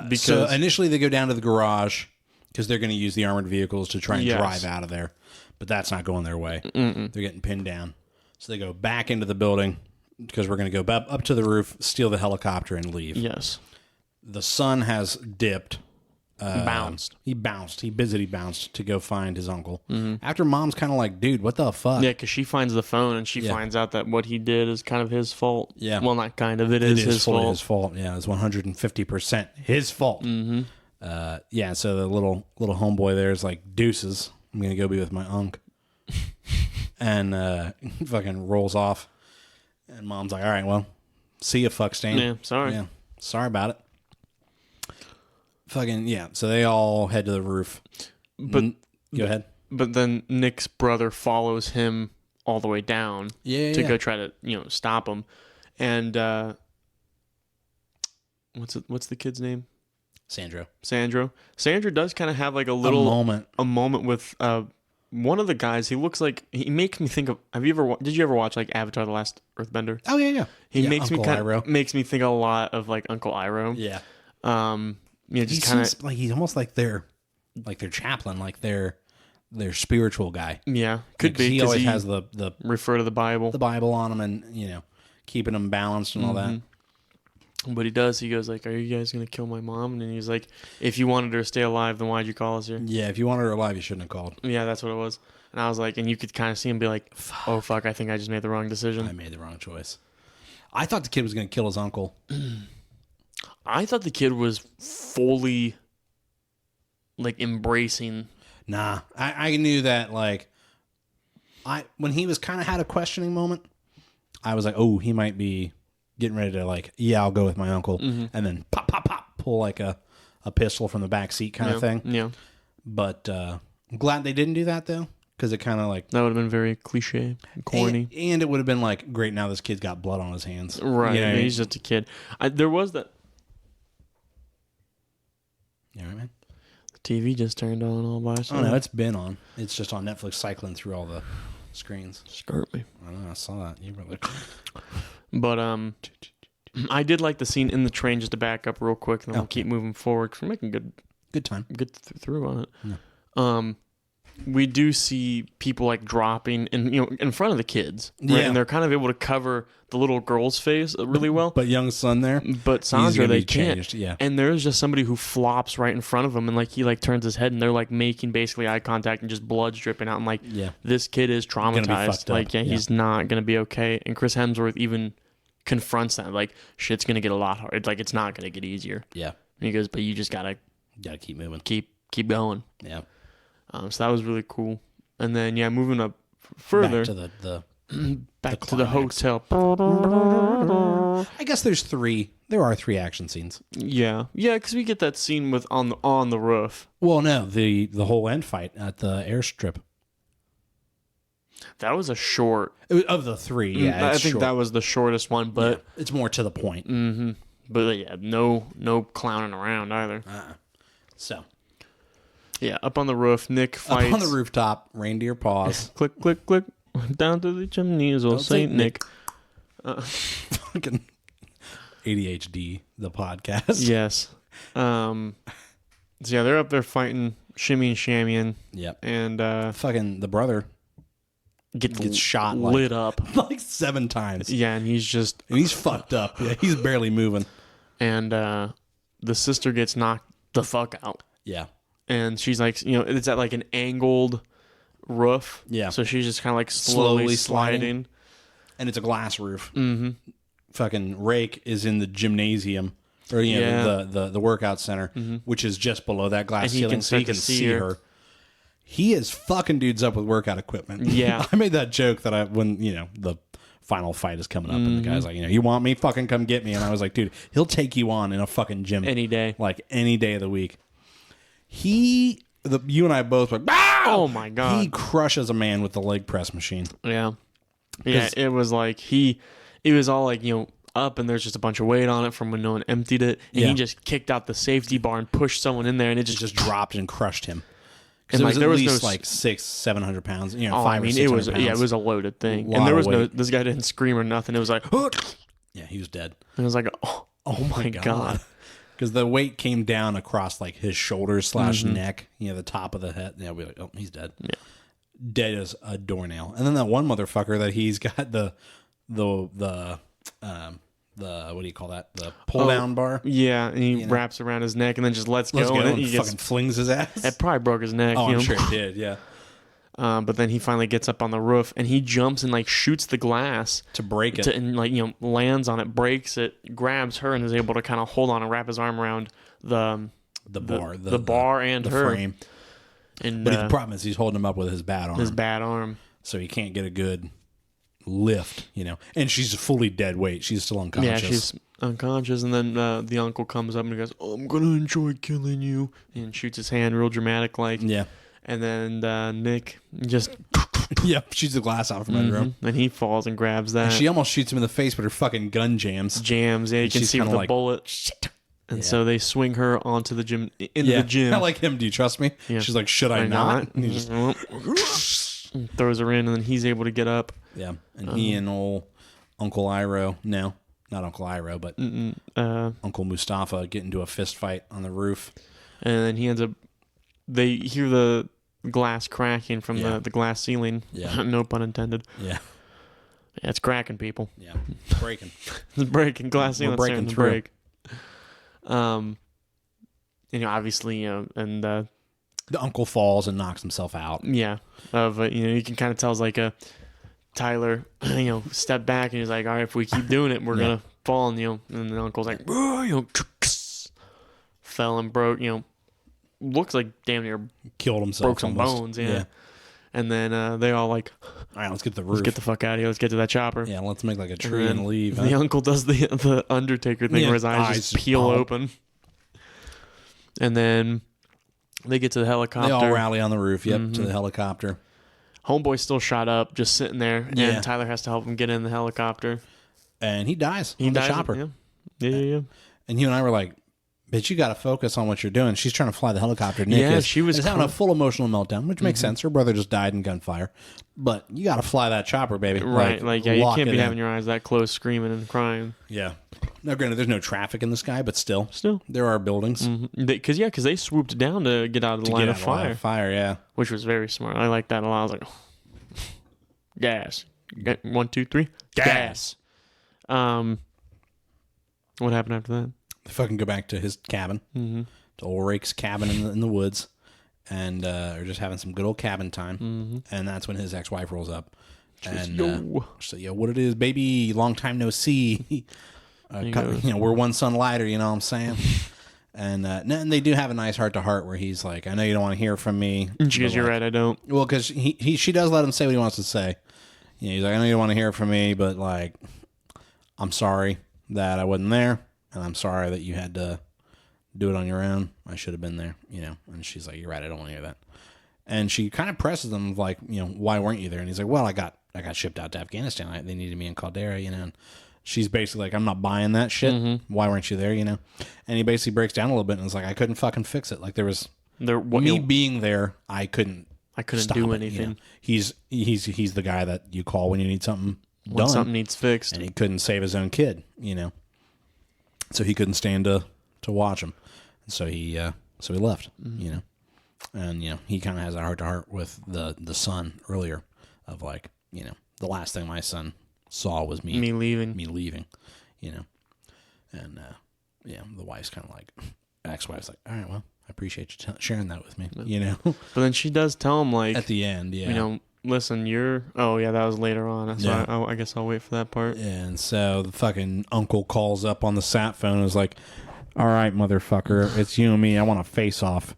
Because so initially they go down to the garage because they're going to use the armored vehicles to try and drive out of there. But that's not going their way. They're getting pinned down. So they go back into the building because we're going to go up to the roof, steal the helicopter, and leave. Yes. The son has dipped. Bounced. He bounced. He bounced to go find his uncle. After mom's kind of like, dude, what the fuck? Yeah, because she finds the phone and she finds out that what he did is kind of his fault. Yeah. Well, not kind of. It is his fault. His fault. Yeah, it's 150% his fault. So the little homeboy there is like, deuces. I'm going to go be with my unc. And fucking rolls off. And mom's like, all right, well, see ya, fuck stain. Yeah, sorry. Yeah, sorry about it. fucking yeah. So they all head to the roof. But go ahead. But then Nick's brother follows him all the way down to go try to stop him. And what's the kid's name? Sandro. Sandro does kind of have like a moment with one of the guys. He looks like, he makes me think of, did you ever watch like Avatar: The Last Earthbender? Oh yeah. He makes me think a lot of like Uncle Iroh. Yeah. Just kind of like he's almost like their chaplain, like their spiritual guy. Yeah, could be. He always has the refer to the Bible on him, and keeping him balanced and all that. But he does. He goes like, "Are you guys gonna kill my mom?" And he's like, "If you wanted her to stay alive, then why'd you call us here?" Yeah, if you wanted her alive, you shouldn't have called. Yeah, that's what it was. And I was like, and you could kind of see him be like, "Oh fuck, I think I just made the wrong decision. I made the wrong choice." I thought the kid was gonna kill his uncle. I thought the kid was fully like embracing. Nah, I knew that. Like, when he was kind of had a questioning moment, I was like, oh, he might be getting ready to like, yeah, I'll go with my uncle, and then pop, pull like a pistol from the back seat kind of thing. Yeah. But I'm glad they didn't do that though, because it kind of like that would have been very cliche, and corny, and it would have been like, great, now this kid's got blood on his hands. Right. Yeah, he's just a kid. There was that. You know what I mean? The TV just turned on all by itself. Oh no, it's been on. It's just on Netflix, cycling through all the screens. Skirt me. I know. I saw that. You were like, but I did like the scene in the train. Just to back up real quick, and then we'll keep moving forward because we're making good time, through on it. Yeah. We do see people like dropping in front of the kids, right? And they're kind of able to cover the little girl's face really well. But young son there, but Sandra they can't. Changed. Yeah. And there's just somebody who flops right in front of him, and like he like turns his head, and they're like making basically eye contact, and just blood's dripping out. And like, this kid is traumatized. Like, he's not gonna be okay. And Chris Hemsworth even confronts that, like, shit's gonna get a lot harder. Like, it's not gonna get easier. Yeah. And he goes, but you just gotta keep moving, keep going. Yeah. So that was really cool. And then moving up further back to the back to the hotel. I guess there are 3 action scenes. Yeah, because we get that scene with on the roof. Well, no, the whole end fight at the airstrip. That was a short of the 3. Yeah, I think that was the shortest one, but it's more to the point. Mm-hmm. But no clowning around either. So. Yeah, up on the roof, Nick fights. Up on the rooftop, reindeer paws. Click, click, click. Down to the chimneys, old Saint Nick. Fucking ADHD, the podcast. Yes. So they're up there fighting, shimmying, shammying. Yep. And fucking the brother gets shot, lit up like 7 times. Yeah, and he's fucked up. Yeah, he's barely moving. And the sister gets knocked the fuck out. Yeah. And she's like, it's at like an angled roof. Yeah. So she's just kind of like slowly sliding. And it's a glass roof. Mm-hmm. Fucking Rake is in the gymnasium, or the workout center, which is just below that glass ceiling, so he can see her. He is fucking dudes up with workout equipment. Yeah. I made that joke that when the final fight is coming up, and the guy's like, you want me? Fucking come get me. And I was like, dude, he'll take you on in a fucking gym any day, like any day of the week. You and I both were like, ah! Oh my god, he crushes a man with the leg press machine. Yeah. It was like it was all like up, and there's just a bunch of weight on it from when no one emptied it, and he just kicked out the safety bar and pushed someone in there, and it just dropped and crushed him. Because like, there was at least like 600-700 pounds. 500 or 600 pounds. It was a loaded thing, and there was this guy didn't scream or nothing. It was like, yeah, he was dead. And it was like, oh my god. Because the weight came down across like his shoulders / neck, the top of the head. Yeah, we're like, oh, he's dead. Yeah, dead as a doornail. And then that one motherfucker that he's got the what do you call that? The pull down bar. Yeah, and he wraps around his neck and then just lets go, and he fucking flings his ass. It probably broke his neck. Oh, I'm sure it did. Yeah. But then he finally gets up on the roof and he jumps and like shoots the glass to break it, and like lands on it, breaks it, grabs her, and is able to kind of hold on and wrap his arm around the bar and her frame. And but the problem is he's holding him up with his bad arm. So he can't get a good lift, and she's fully dead weight. She's still unconscious. Yeah, she's unconscious, and then the uncle comes up and he goes, "Oh, I'm gonna enjoy killing you," and shoots his hand real dramatic like. Yeah. And then Nick just shoots the glass out from under him, and he falls and grabs that. And she almost shoots him in the face, but her fucking gun jams. Yeah, you can see with the bullet. Shit. And so they swing her onto the gym the gym. I like him. Do you trust me? Yeah. She's like, should I not? And he just throws her in, and then he's able to get up. Yeah, and he and old Uncle Iroh, no, not Uncle Iroh, but Uncle Mustafa get into a fist fight on the roof. And then he ends up. They hear the glass cracking from the glass ceiling. Yeah. No pun intended. Yeah. Yeah, it's cracking, people. Yeah. It's breaking. It's breaking. Glass ceiling starting to break. Obviously, and the uncle falls and knocks himself out. Yeah. You can kind of tell it's like Tyler, stepped back and he's like, all right, if we keep doing it, we're going to fall. And the uncle's like, fell and broke, looks like damn near killed himself. Broke some bones, yeah. And then they all like, all right, let's get the roof. Let's get the fuck out of here. Let's get to that chopper. Yeah, let's make like a tree and leave. The uncle does the Undertaker thing where his eyes just peel open. And then they get to the helicopter. They all rally on the roof, to the helicopter. Homeboy's still shot up, just sitting there, and Tyler has to help him get in the helicopter. And he dies on the chopper. Yeah. And you and I were like, bitch, you got to focus on what you're doing. She's trying to fly the helicopter. Nick she was having a full emotional meltdown, which makes sense. Her brother just died in gunfire. But you got to fly that chopper, baby. Right. You can't be having your eyes that close, screaming and crying. Yeah. Now, granted, there's no traffic in the sky, but still, there are buildings. Because they swooped down to get out of the line of fire. Yeah. Which was very smart. I like that a lot. I was like, gas. 1, 2, 3. Gas. What happened after that? They fucking go back to his cabin, to old Rake's cabin in the woods, and are just having some good old cabin time. And that's when his ex-wife rolls up. And so, what it is, baby, long time no see. We're one son lighter, you know what I'm saying? And they do have a nice heart-to-heart where he's like, I know you don't want to hear from me. And she goes, you're right, I don't. Well, because she does let him say what he wants to say. He's like, I know you don't want to hear from me, but like, I'm sorry that I wasn't there. And I'm sorry that you had to do it on your own. I should have been there, And she's like, you're right. I don't want to hear that. And she kind of presses him like, why weren't you there? And he's like, well, I got shipped out to Afghanistan. They needed me in Caldera, And she's basically like, I'm not buying that shit. Why weren't you there, And he basically breaks down a little bit and is like, I couldn't fucking fix it. Like me being there, I couldn't do anything. He's the guy that you call when you need something when done. Something needs fixed. And he couldn't save his own kid, So he couldn't stand to watch him, and so he left, and he kind of has a heart to heart with the son earlier, of like, the last thing my son saw was me leaving, and the wife's kind of like, ex-wife's like, all right, well, I appreciate you sharing that with me, But then she does tell him like at the end, listen, that was later on. So I guess I'll wait for that part. And so the fucking uncle calls up on the sat phone and is like, all right, motherfucker, it's you and me. I want to face off,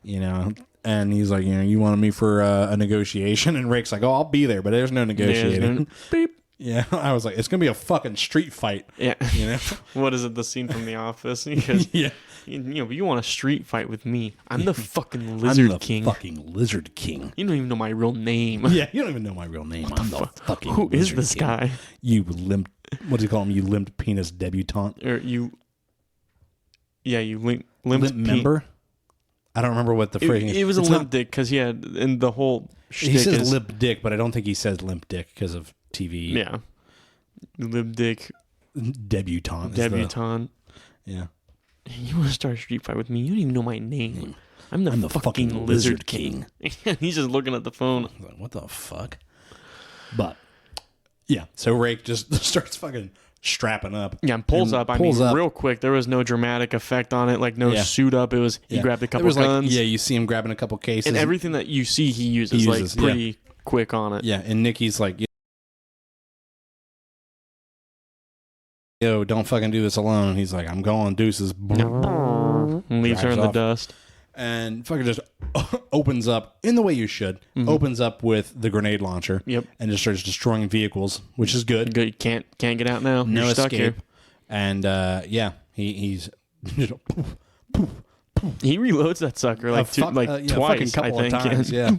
And he's like, you wanted me for a negotiation? And Rake's like, oh, I'll be there, but there's no negotiating. Beep. Yeah, I was like, it's going to be a fucking street fight. Yeah. What is it, the scene from The Office? Because, you want a street fight with me. I'm the fucking Lizard King. Fucking Lizard King. You don't even know my real name. Yeah, you don't even know my real name. I'm the fucking Who Lizard is this King. guy? You limp, what do you call him? You limp penis debutante? Or you limp member? I don't remember what the phrase is. It was a limp dick because he had, and the whole he says limp dick, but I don't think he says limp dick because of TV. Yeah. Limp dick. Debutante. Yeah. You want to start a street fight with me? You don't even know my name. I'm the fucking Lizard King. He's just looking at the phone. Like, what the fuck? But, yeah. So Rake just starts fucking strapping up. Yeah, and pulls up. Real quick. There was no dramatic effect on it. Like, no suit up. It was, he grabbed a couple guns. You see him grabbing a couple cases. And everything that you see he uses like, pretty quick on it. Yeah, and Nikki's like, yo, don't fucking do this alone. And he's like, I'm going, deuces. And leaves her in the dust. and fucking just opens up in the way you should. Opens up with the grenade launcher. Yep. And just starts destroying vehicles, which is good. Good. You can't get out now. No You're escape. stuck here. And he's He reloads that sucker like twice. couple I of think. times. Yeah.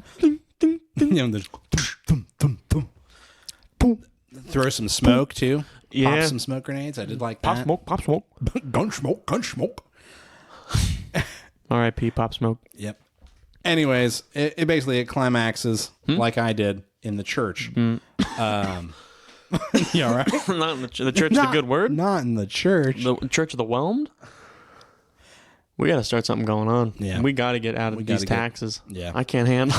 Throw some smoke too. Yeah. Pop some smoke grenades. I did like that. Pop smoke. Gun smoke. R.I.P. Pop Smoke. Yep. Anyways, it basically climaxes like I did in the church. Yeah, right. Not in the church. Is a good word. Not in the church. The Church of the Whelmed. We got to start something going on. Yeah. We got to get out of these taxes. Yeah. I can't handle.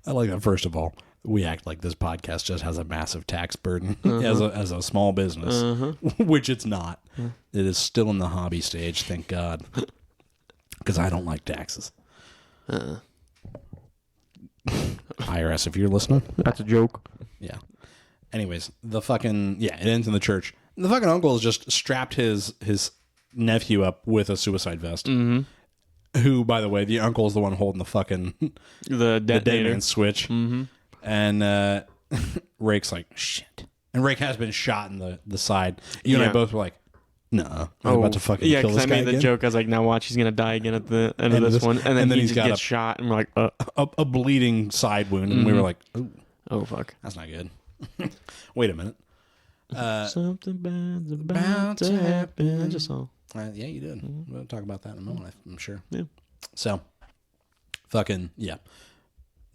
I like that. First of all, we act like this podcast just has a massive tax burden as a small business, which it's not. It is still in the hobby stage, thank God, because I don't like taxes. IRS, if you're listening, That's a joke. yeah. Anyways, it ends in the church. The fucking uncle has just strapped his nephew up with a suicide vest. Who, by the way, the uncle is the one holding the fucking The detonator switch. And Rake's like, shit. And Rake has been shot in the side. You and I both were like, no, I'm about to fucking kill this guy. I made the joke. I was like, now watch, he's gonna die again at the end of this one, and then he just gets shot, and we're like, a bleeding side wound, and we were like, oh fuck, that's not good. Wait a minute. Something bad's about to happen. I just saw. Yeah, you did. We'll talk about that in a moment, I'm sure. Yeah. So, fucking yeah.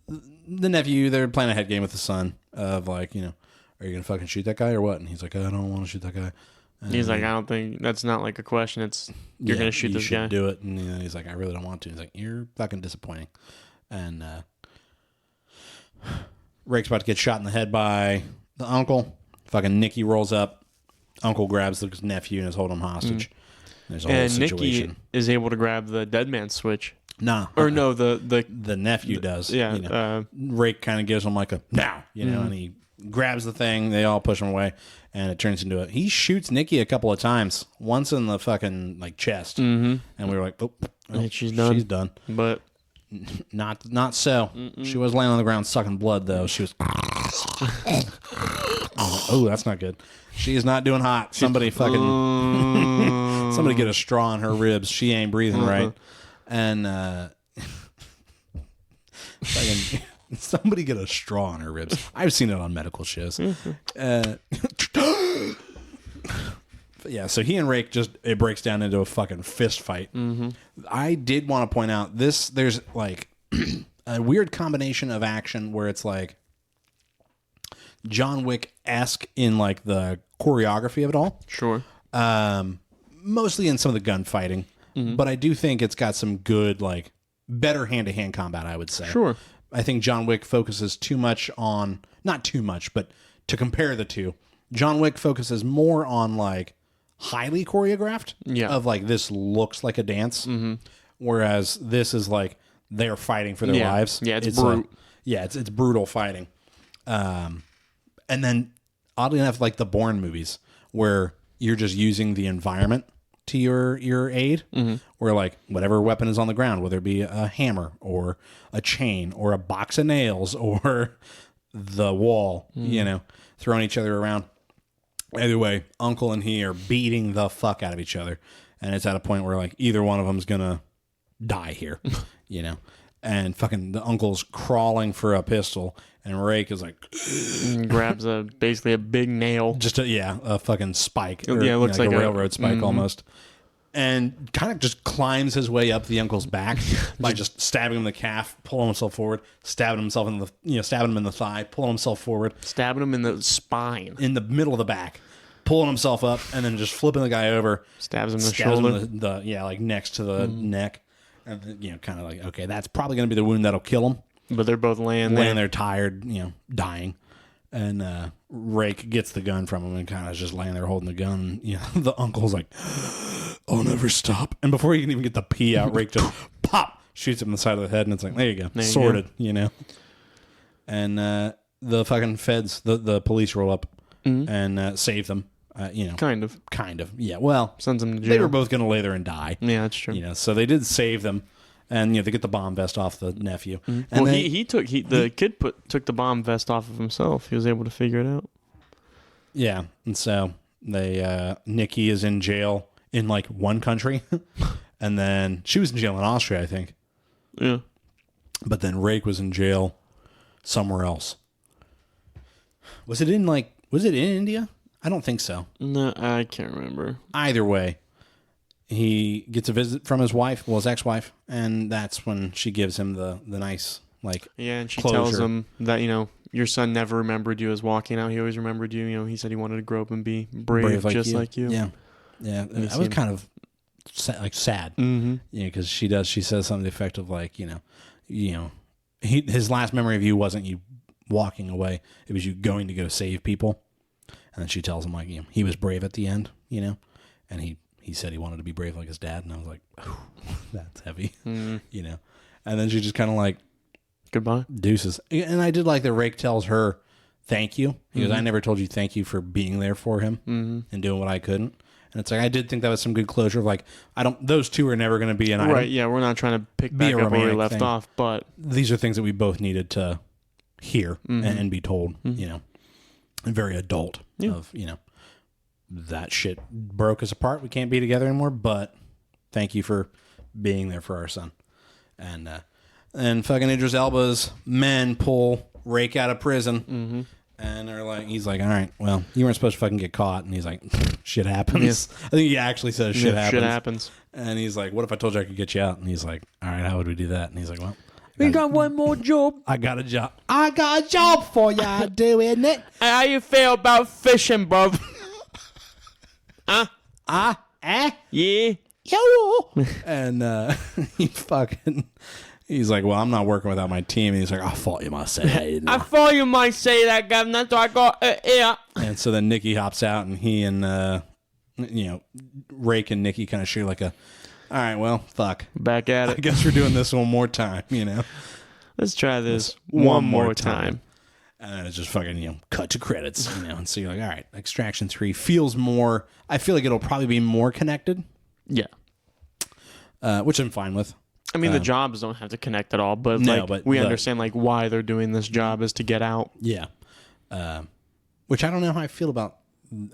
The nephew, they're playing a head game with the son of like, are you gonna fucking shoot that guy or what? And he's like, I don't want to shoot that guy. And he's like, I don't think that's not like a question. It's you're gonna shoot this guy. Do it. And he's like, I really don't want to. He's like, you're fucking disappointing. And Rake's about to get shot in the head by the uncle. Fucking Nikki rolls up. Uncle grabs the nephew and is holding him hostage. There's a whole situation. Nikki is able to grab the dead man switch. Nah. Or no, the nephew does. Yeah. Rake kind of gives him like a now, and he grabs the thing. They all push him away, and it turns into he shoots Nikki a couple of times. Once in the fucking like chest, and we were like, oh, she's done. She's done. But not so. She was laying on the ground sucking blood though. She was. Oh, that's not good. She is not doing hot. Somebody fucking. Somebody get a straw on her ribs. She ain't breathing right. And somebody get a straw on her ribs. I've seen it on medical shows. Yeah, so he and Rake it breaks down into a fucking fist fight. I did want to point out there's like a weird combination of action where it's like John Wick-esque in like the choreography of it all. Sure. Mostly in some of the gunfighting. But I do think it's got some good, like, better hand-to-hand combat, I would say. Sure. I think John Wick focuses too much on, not too much, but to compare the two, John Wick focuses more on, like, highly choreographed. Yeah. Of, like, this looks like a dance. Whereas this is, like, they're fighting for their lives. Yeah, it's brutal. It's brutal fighting. And then, oddly enough, like the Bourne movies, where you're just using the environment to your aid, where like whatever weapon is on the ground, whether it be a hammer or a chain or a box of nails or the wall, throwing each other around. Either way, Uncle and he are beating the fuck out of each other, and it's at a point where like either one of them's gonna die here, and fucking the Uncle's crawling for a pistol, and Rake is like grabs basically a big nail, just a fucking spike. It looks like a railroad spike almost, and kind of just climbs his way up the Uncle's back by just stabbing him in the calf, pulling himself forward, stabbing himself in the stabbing him in the thigh, pulling himself forward, stabbing him in the spine, in the middle of the back, pulling himself up, and then just flipping the guy over, stabs him in the shoulder, like next to the neck. And, kind of like, okay, that's probably going to be the wound that'll kill him. But they're both laying there tired, dying. And Rake gets the gun from him and kind of just laying there holding the gun. The Uncle's like, I'll never stop. And before he can even get the pee out, Rake just pop, shoots him in the side of the head. And it's like, there you go. Sorted, And the fucking feds, the police roll up and save them. Kind of. Yeah. Well, sends them to jail. They were both going to lay there and die. Yeah, that's true. So they did save them, And they get the bomb vest off the nephew. Mm-hmm. And well, the kid took the bomb vest off of himself. He was able to figure it out. Yeah, and so Nikki is in jail in like one country, and then she was in jail in Austria, I think. Yeah, but then Rake was in jail somewhere else. Was it in India? I don't think so. No, I can't remember. Either way, he gets a visit from his wife, his ex-wife, and that's when she gives him the nice and she closure. Tells him that your son never remembered you as walking out. He always remembered you. He said he wanted to grow up and be brave just like you. Yeah, yeah. I was kind of sad. Mm-hmm. Yeah, because she says something effective like, his last memory of you wasn't you walking away; it was you going to go save people. And then she tells him he was brave at the end, and he said he wanted to be brave like his dad, and I was like, oh, that's heavy, And then she just kind of goodbye, deuces. And I did like that Rake tells her thank you. He goes, I never told you thank you for being there for him and doing what I couldn't. And it's I did think that was some good closure of those two are never going to be an item. Right, yeah, we're not trying to pick back up where we left off, but these are things that we both needed to hear and be told, and very adult of, that shit broke us apart. We can't be together anymore, but thank you for being there for our son. And fucking Idris Elba's men pull Rake out of prison. And they're he's like, all right, well, you weren't supposed to fucking get caught. And he's like, shit happens. Yeah. I think he actually says shit happens. Shit happens. And he's like, what if I told you I could get you out? And he's like, all right, how would we do that? And he's like, well, we got one more job. I got a job. I got a job for you, doing it. How you feel about fishing, bruv? Yeah. Yo. And he's like, well, I'm not working without my team. And he's like, I thought you might say that. I thought you might say that, Governor. So I got here. And so then Nikki hops out, and he and Rake and Nikki kind of share all right, well, fuck. Back at it. I guess we're doing this one more time, Let's try this one more time. And then it's just fucking, cut to credits, And so you're like, all right, Extraction 3 feels more, I feel like it'll probably be more connected. Yeah. Which I'm fine with. I mean, the jobs don't have to connect at all, but we understand why they're doing this job is to get out. Yeah. Which I don't know how I feel about,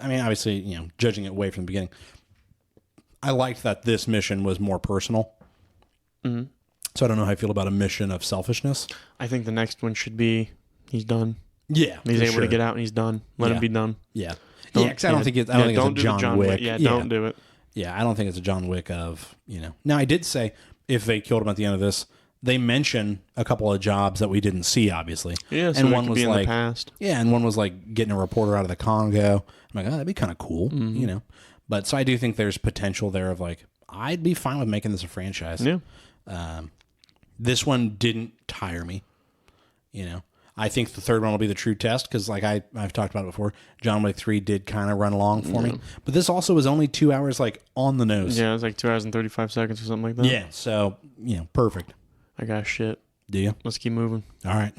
I mean, obviously, judging it away from the beginning, I liked that this mission was more personal. Mm-hmm. So I don't know how I feel about a mission of selfishness. I think the next one should be he's done. Yeah. He's able to get out and he's done. Let him be done. Yeah. Because I don't think it's a John Wick. Yeah, don't do it. Yeah, I don't think it's a John Wick of, Now, I did say if they killed him at the end of this, they mention a couple of jobs that we didn't see, obviously. Yeah, so and one was in the past. Yeah, and one was getting a reporter out of the Congo. I'm like, oh, that'd be kind of cool, But so I do think there's potential there of I'd be fine with making this a franchise. Yeah. This one didn't tire me, I think the third one will be the true test because, I've talked about it before, John Wick 3 did kind of run along for me. But this also was only 2 hours, on the nose. Yeah, it was 2 hours and 35 seconds or something like that. Yeah, so, perfect. I got shit. Do you? Let's keep moving. All right.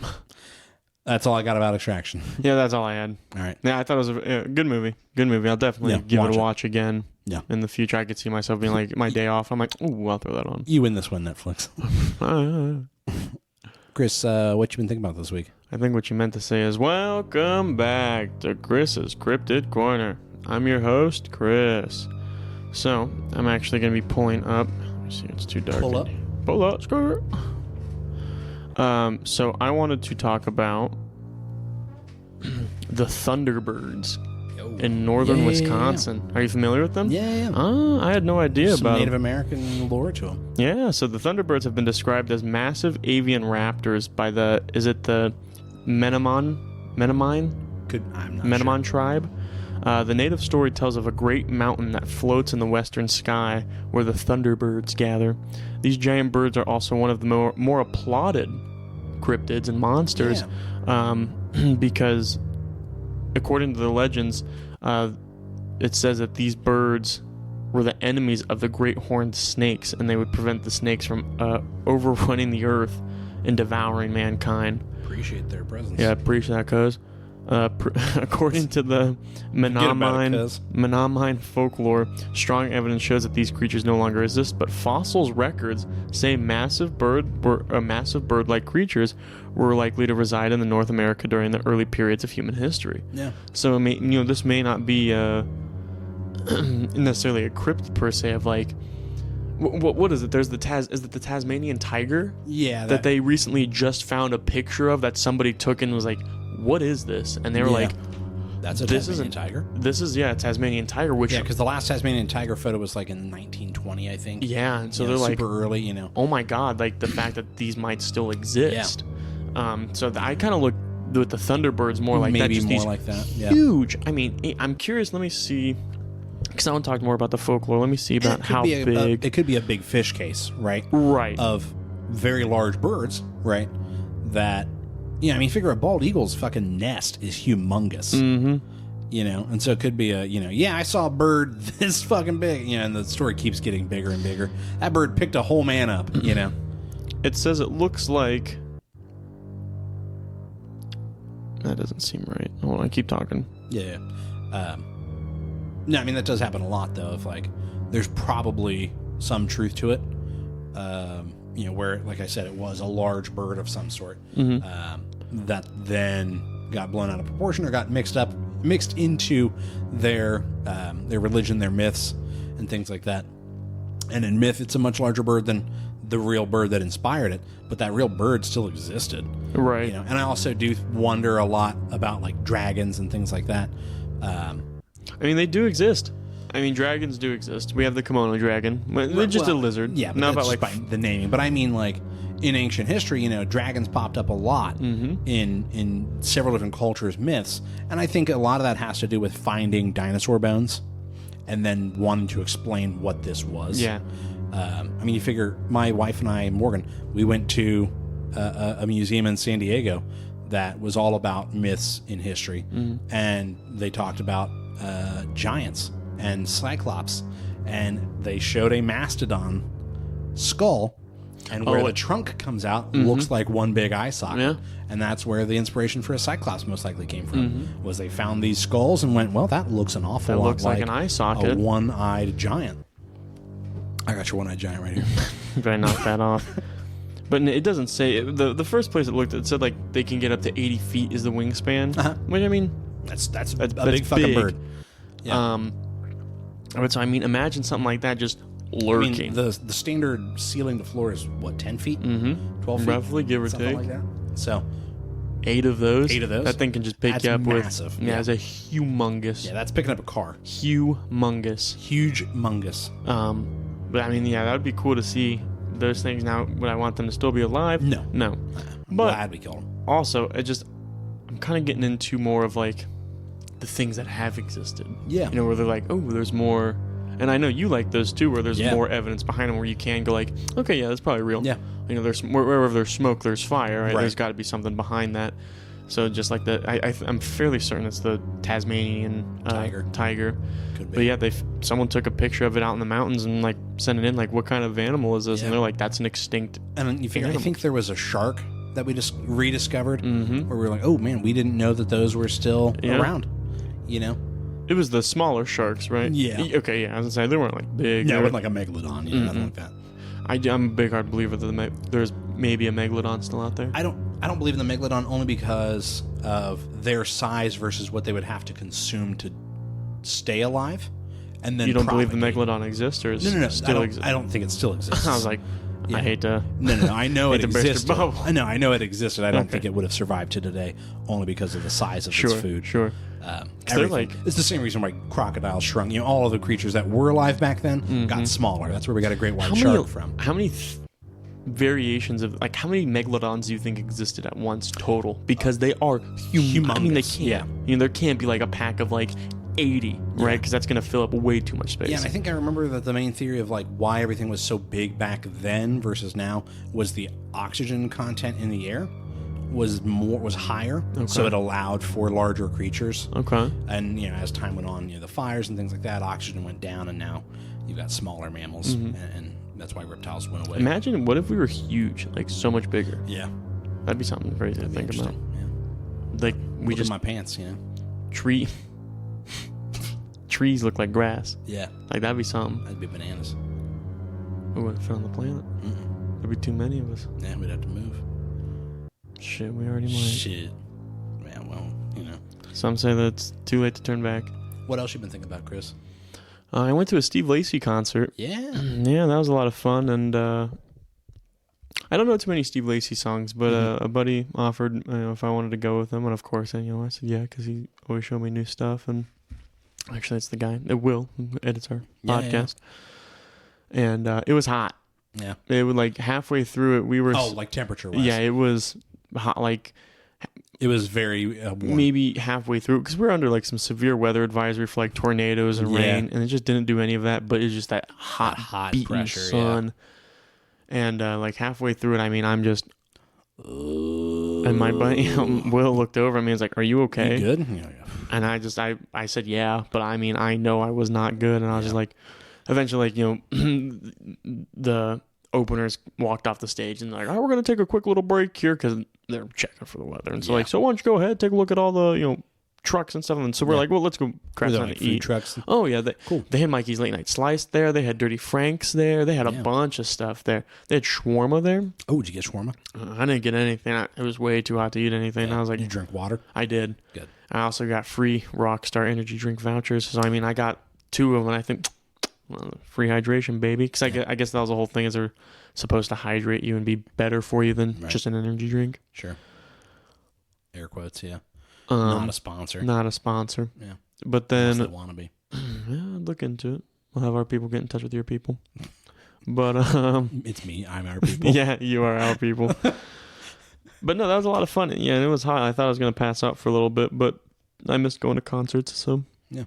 That's all I got about Extraction. Yeah, that's all I had. All right. Yeah, I thought it was a good movie. Good movie. I'll definitely give it a watch again. Yeah. In the future, I could see myself being my day off. I'm ooh, I'll throw that on. You win this one, Netflix. Chris, what you been thinking about this week? I think what you meant to say is, welcome back to Chris's Cryptid Corner. I'm your host, Chris. So, I'm actually going to be pulling up. Let me see, it's too dark. Pull up. Pull up, skirt. So, I wanted to talk about the Thunderbirds in northern Wisconsin. Are you familiar with them? Yeah. I had no idea about Native American lore to them. Yeah, so the Thunderbirds have been described as massive avian raptors by the Menominee tribe. The native story tells of a great mountain that floats in the western sky where the Thunderbirds gather. These giant birds are also one of the more applauded cryptids and monsters because according to the legends, it says that these birds were the enemies of the great horned snakes, and they would prevent the snakes from overrunning the earth and devouring mankind. Appreciate their presence. Yeah, appreciate that, cuz. According to the Menominee folklore, strong evidence shows that these creatures no longer exist, but fossils records say massive bird-like creatures were likely to reside in North America during the early periods of human history. Yeah. So this may not be necessarily a crypt per se of like. What is it? There's is it the Tasmanian tiger? Yeah. That they recently just found a picture of that somebody took and was like, what is this? And they were like, that's a Tasmanian tiger. This is, a Tasmanian tiger. Which, because the last Tasmanian tiger photo was like in 1920, I think. Yeah, and so they're like super early, oh my god, like the fact that these might still exist. Yeah. So I kind of look with the Thunderbirds more like maybe that. Just more like that. Yeah. Huge. I mean, I'm curious. Let me see. Because I want to talk more about the folklore. Let me see about how big. It could be a big fish case, right? Right. Of very large birds, right? That, figure a bald eagle's fucking nest is humongous. Mm-hmm. And so it could be I saw a bird this fucking big, and the story keeps getting bigger and bigger. That bird picked a whole man up, It says it looks like. That doesn't seem right. Hold on, keep talking. Yeah. No, that does happen a lot, though, if, there's probably some truth to it, where, like I said, it was a large bird of some sort, that then got blown out of proportion or got mixed into their religion, their myths, and things like that. And in myth, it's a much larger bird than the real bird that inspired it, but that real bird still existed. Right. And I also do wonder a lot about, dragons and things like that. They do exist. Dragons do exist. We have the Komodo dragon. They're just a lizard. Yeah, but not about by the naming. But in ancient history, dragons popped up a lot in several different cultures, myths, and I think a lot of that has to do with finding dinosaur bones and then wanting to explain what this was. Yeah. You figure my wife and I, Morgan, we went to a museum in San Diego that was all about myths in history, and they talked about giants and cyclops, and they showed a mastodon skull, and where the trunk comes out looks like one big eye socket, and that's where the inspiration for a cyclops most likely came from. Was they found these skulls and went, well, that looks an awful lot looks like an eye socket, a one-eyed giant. I got your one-eyed giant right here. Did I knock that off? But it doesn't say the first place it looked. It said they can get up to 80 feet is the wingspan. Which that's a big fucking bird. Yeah. But so imagine something like that just lurking. The standard ceiling to floor is what, 10 feet? 12 feet, roughly, give or something take. Like that. So 8 of those. That thing can just pick you up massive. with. Yeah, it's a humongous. Yeah, that's picking up a car. Humongous. Huge-mongous. But that would be cool to see those things. Now, would I want them to still be alive? No. I'm glad we killed them. Also, I'm kind of getting into more of the things that have existed. Yeah. Where they're like, oh, there's more. And I know you like those too, where there's more evidence behind them, where you can go okay, yeah, that's probably real. Yeah. There's wherever there's smoke, there's fire. Right? There's got to be something behind that. So just like I'm fairly certain it's the Tasmanian tiger. Could be. But yeah, someone took a picture of it out in the mountains and sent it in. What kind of animal is this? Yeah. And they're like, that's an extinct. And you figure, I think there was a shark that we just rediscovered, where we were like, oh man, we didn't know that those were still around. It was the smaller sharks, right? Yeah. Okay, yeah. I was gonna say they weren't big. Yeah, it wasn't like a megalodon, nothing like that. I'm a big hard believer that there's maybe a megalodon still out there. I don't believe in the megalodon only because of their size versus what they would have to consume to stay alive, and then you don't believe the megalodon exists, or no, still I don't think it still exists. I was like, I hate to. No. I know it existed. I know it existed. I don't think it would have survived to today, only because of the size of its food. Sure. It's the same reason why crocodiles shrunk. All of the creatures that were alive back then got smaller. That's where we got a great white shark from. How many variations of how many megalodons do you think existed at once total? Because they are humongous. They can't. There can't be a pack of 80, right? Because that's going to fill up way too much space. Yeah, and I think I remember that the main theory of why everything was so big back then versus now was the oxygen content in the air was higher, so it allowed for larger creatures. Okay. And as time went on, the fires and things like that, oxygen went down, and now you've got smaller mammals, and that's why reptiles went away. Imagine what if we were huge, so much bigger. Yeah, that'd be something crazy to think about. Yeah. like we Look just at my pants, trees look like grass. Yeah. Like that'd be something. That'd be bananas. We wouldn't fit on the planet. There'd be too many of us. Yeah, we'd have to move. Shit, we already might. Shit. Man, well, Some say that it's too late to turn back. What else you been thinking about, Chris? I went to a Steve Lacy concert. Yeah. Yeah, that was a lot of fun. And I don't know too many Steve Lacy songs, but a buddy offered if I wanted to go with him. And of course, I said yeah, because he always showed me new stuff. And actually, it's the guy, Will, who edits our podcast. Yeah. And it was hot. Yeah. It was like halfway through it, we were... Oh, like temperature-wise. Yeah, it was hot, like... It was very warm. Maybe halfway through, because we were under like some severe weather advisory for like tornadoes and rain, and it just didn't do any of that, but it's just that hot pressure, sun. Yeah. And like halfway through it, I'm just... And my buddy, Will, looked over at me and was like, "Are you okay?" You good? Yeah. And I said, yeah, but I know I was not good, and I was just like... Eventually, the openers walked off the stage and they're like, "Oh, we're gonna take a quick little break here," because they're checking for the weather. And so so why don't you go ahead, take a look at all the trucks and stuff. And so we're like, well, let's go grab something to eat. Trucks. Oh yeah, they had Mikey's Late Night Slice there. They had Dirty Frank's there. They had a bunch of stuff there. They had shawarma there. Oh, did you get shawarma? I didn't get anything. It was way too hot to eat anything. I was like, you drink water? I did. Good. I also got free Rockstar energy drink vouchers. So I got 2 of them, and I think. Well, free hydration, baby. Because I guess that was the whole thing, is they're supposed to hydrate you and be better for you than just an energy drink. Sure. Air quotes, yeah. Not a sponsor. Not a sponsor. Yeah. But then... Unless they want to be. Yeah, look into it. We'll have our people get in touch with your people. But... It's me. I'm our people. Yeah, you are our people. But no, that was a lot of fun. Yeah, and it was hot. I thought I was going to pass out for a little bit, but I missed going to concerts, so... Yeah.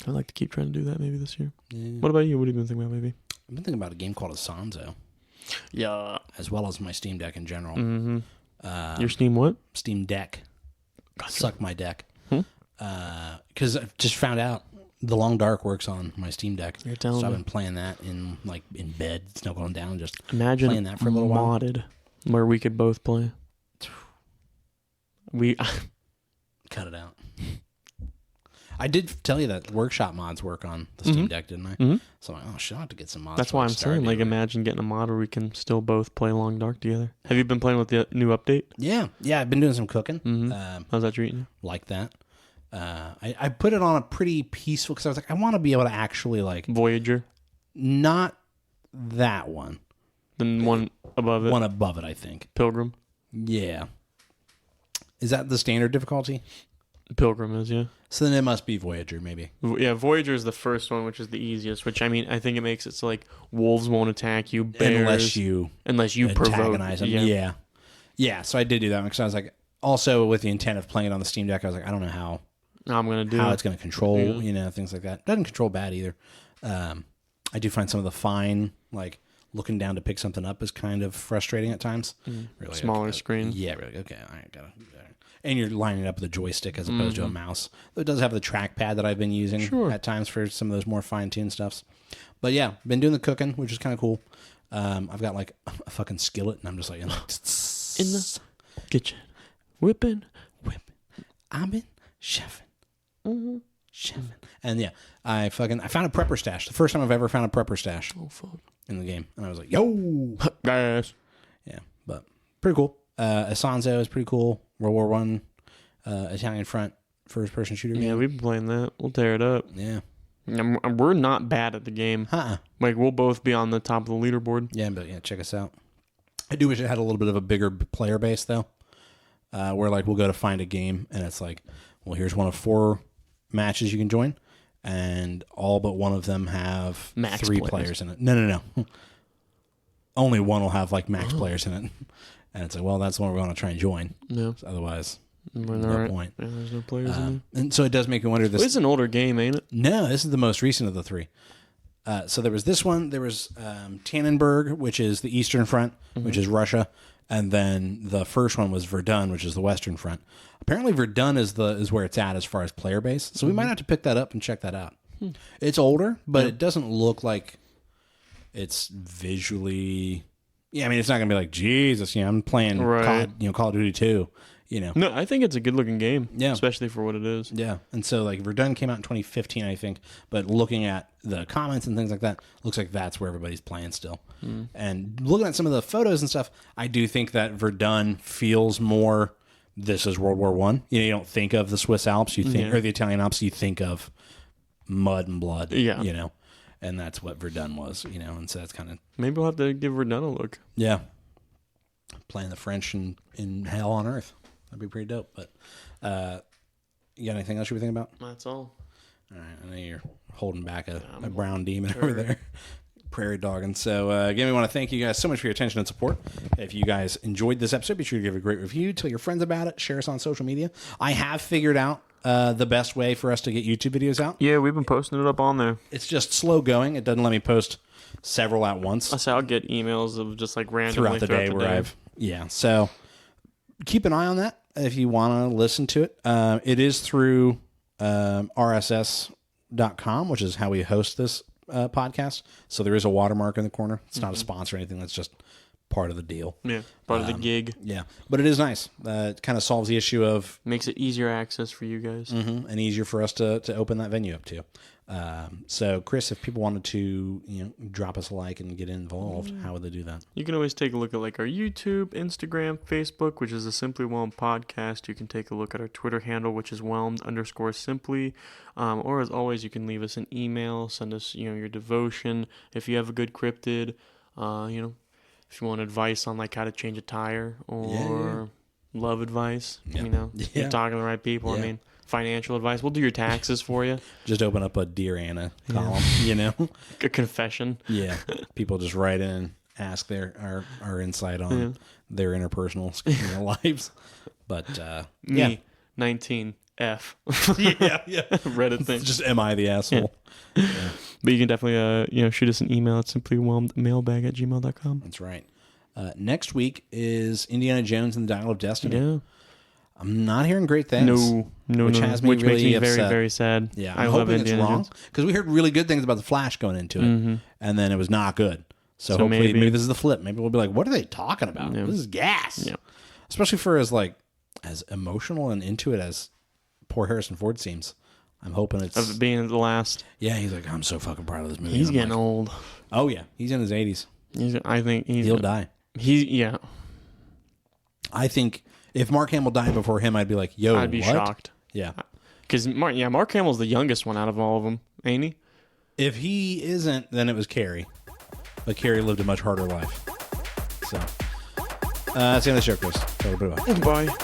I'd like to keep trying to do that maybe this year. Yeah. What about you? What have you been thinking about, maybe? I've been thinking about a game called Asanzo. Yeah. As well as my Steam Deck in general. Mm-hmm. Your Steam what? Steam Deck. Gotcha. Suck my deck. Because I just found out The Long Dark works on my Steam Deck. You're telling me. So I've been playing that in bed, snuggled down, just imagine playing that for a little while. Modded, where we could both play. Cut it out. I did tell you that workshop mods work on the Steam Deck, didn't I? Mm-hmm. So I'm like, oh shit, I'll have to get some mods. That's why I'm saying, imagine getting a mod where we can still both play Long Dark together. Have you been playing with the new update? Yeah, I've been doing some cooking. Mm-hmm. How's that treating you? Like that. I put it on a pretty peaceful, because I was like, I want to be able to actually Voyager? Not that one. Then one above it? One above it, I think. Pilgrim? Yeah. Is that the standard difficulty? Pilgrim is, yeah. So then it must be Voyager, maybe. Yeah, Voyager is the first one, which is the easiest, which, I think it makes it so, wolves won't attack you, bears... Unless you antagonize them. Yeah, so I did do that one, because I was like, also with the intent of playing it on the Steam Deck, I was like, I don't know how it's going to control, things like that. Doesn't control bad either. I do find some of the fine, looking down to pick something up is kind of frustrating at times. Really, smaller screen. Yeah, really. Okay, all right, got it. And you're lining it up with a joystick as opposed to a mouse. Though it does have the trackpad that I've been using at times for some of those more fine-tuned stuffs. But yeah, been doing the cooking, which is kind of cool. I've got a fucking skillet, and I'm just in the kitchen, whipping. I've been chefing. And yeah, I found a prepper stash. The first time I've ever found a prepper stash. Oh fuck. In the game, and I was like, yo, guys. Yeah, but pretty cool. Asanzo is pretty cool. World War I, Italian front, first-person shooter game. Yeah, we've been playing that. We'll tear it up. Yeah. We're not bad at the game. We'll both be on the top of the leaderboard. Yeah, but check us out. I do wish it had a little bit of a bigger player base, though, where we'll go to find a game, and it's well, here's one of 4 matches you can join, and all but one of them have max 3 players in it. No. Only one will have max players in it. And it's well, that's the one we're going to try and join. Yeah. Otherwise, no point. Yeah, there's no players in there. And so it does make me wonder. It's an older game, ain't it? No, this is the most recent of the 3. So there was this one. There was Tannenberg, which is the Eastern Front, which is Russia. And then the first one was Verdun, which is the Western Front. Apparently Verdun is where it's at as far as player base. So we might have to pick that up and check that out. It's older, but it doesn't look like it's visually... Yeah, it's not going to be Jesus, I'm playing Call of Duty 2. No, I think it's a good looking game. Yeah. Especially for what it is. Yeah. And so like Verdun came out in 2015, I think, but looking at the comments and things like that, looks like that's where everybody's playing still. And looking at some of the photos and stuff, I do think that Verdun feels more, this is World War I. You don't think of the Swiss Alps, you think, or the Italian Alps, you think of mud and blood. Yeah. And that's what Verdun was, and so that's kind of... Maybe we'll have to give Verdun a look. Yeah. Playing the French in hell on earth. That'd be pretty dope. But you got anything else you were thinking about? That's all. All right. I know you're holding back a brown demon over there. Prairie dog. And so, again, we want to thank you guys so much for your attention and support. If you guys enjoyed this episode, be sure to give a great review. Tell your friends about it. Share us on social media. I have figured out the best way for us to get YouTube videos out. Yeah, we've been posting it up on there. It's just slow going. It doesn't let me post several at once. I'll get emails of just like randomly throughout the day. Yeah. So keep an eye on that if you want to listen to it. It is through RSS.com, which is how we host this podcast. So there is a watermark in the corner. It's not a sponsor or anything. That's just part of the deal. Yeah, part of the gig. Yeah, but it is nice. It kind of solves the issue of... Makes it easier access for you guys. And easier for us to open that venue up to. So, Chris, if people wanted to drop us a like and get involved, how would they do that? You can always take a look at like our YouTube, Instagram, Facebook, which is the Simply Whelmed podcast. You can take a look at our Twitter handle, which is whelmed_simply. Or as always, you can leave us an email, send us your devotion. If you have a good cryptid, if you want advice on like how to change a tire or love advice, you're talking to the right people. I mean, financial advice. We'll do your taxes for you. Just open up a Dear Anna column, A confession. Yeah. People just write in and ask our insight on their interpersonal lives. But, Me, 19. F. Reddit thing. Just am I the asshole? Yeah. But you can definitely shoot us an email at simplywhelmedmailbag@gmail.com. That's right. Next week is Indiana Jones and the Dial of Destiny. Yeah. I'm not hearing great things. Which has me which really makes me upset. very, very sad. Yeah, I'm hoping it's wrong because we heard really good things about the Flash going into it, and then it was not good. So hopefully, maybe this is the flip. Maybe we'll be like, "What are they talking about? This is gas." Yeah. Especially for as emotional and into it as poor Harrison Ford seems. I'm hoping it's of it being the last. Yeah, he's like, I'm so fucking proud of this movie. He's getting old. Oh yeah, he's in his 80s. I think he'll die. I think if Mark Hamill died before him, I'd be like, yo, I'd be shocked. Yeah, because Mark Hamill's the youngest one out of all of them, ain't he? If he isn't, then it was Carrie. But Carrie lived a much harder life. So that's the end of the show, Chris. Bye. Bye.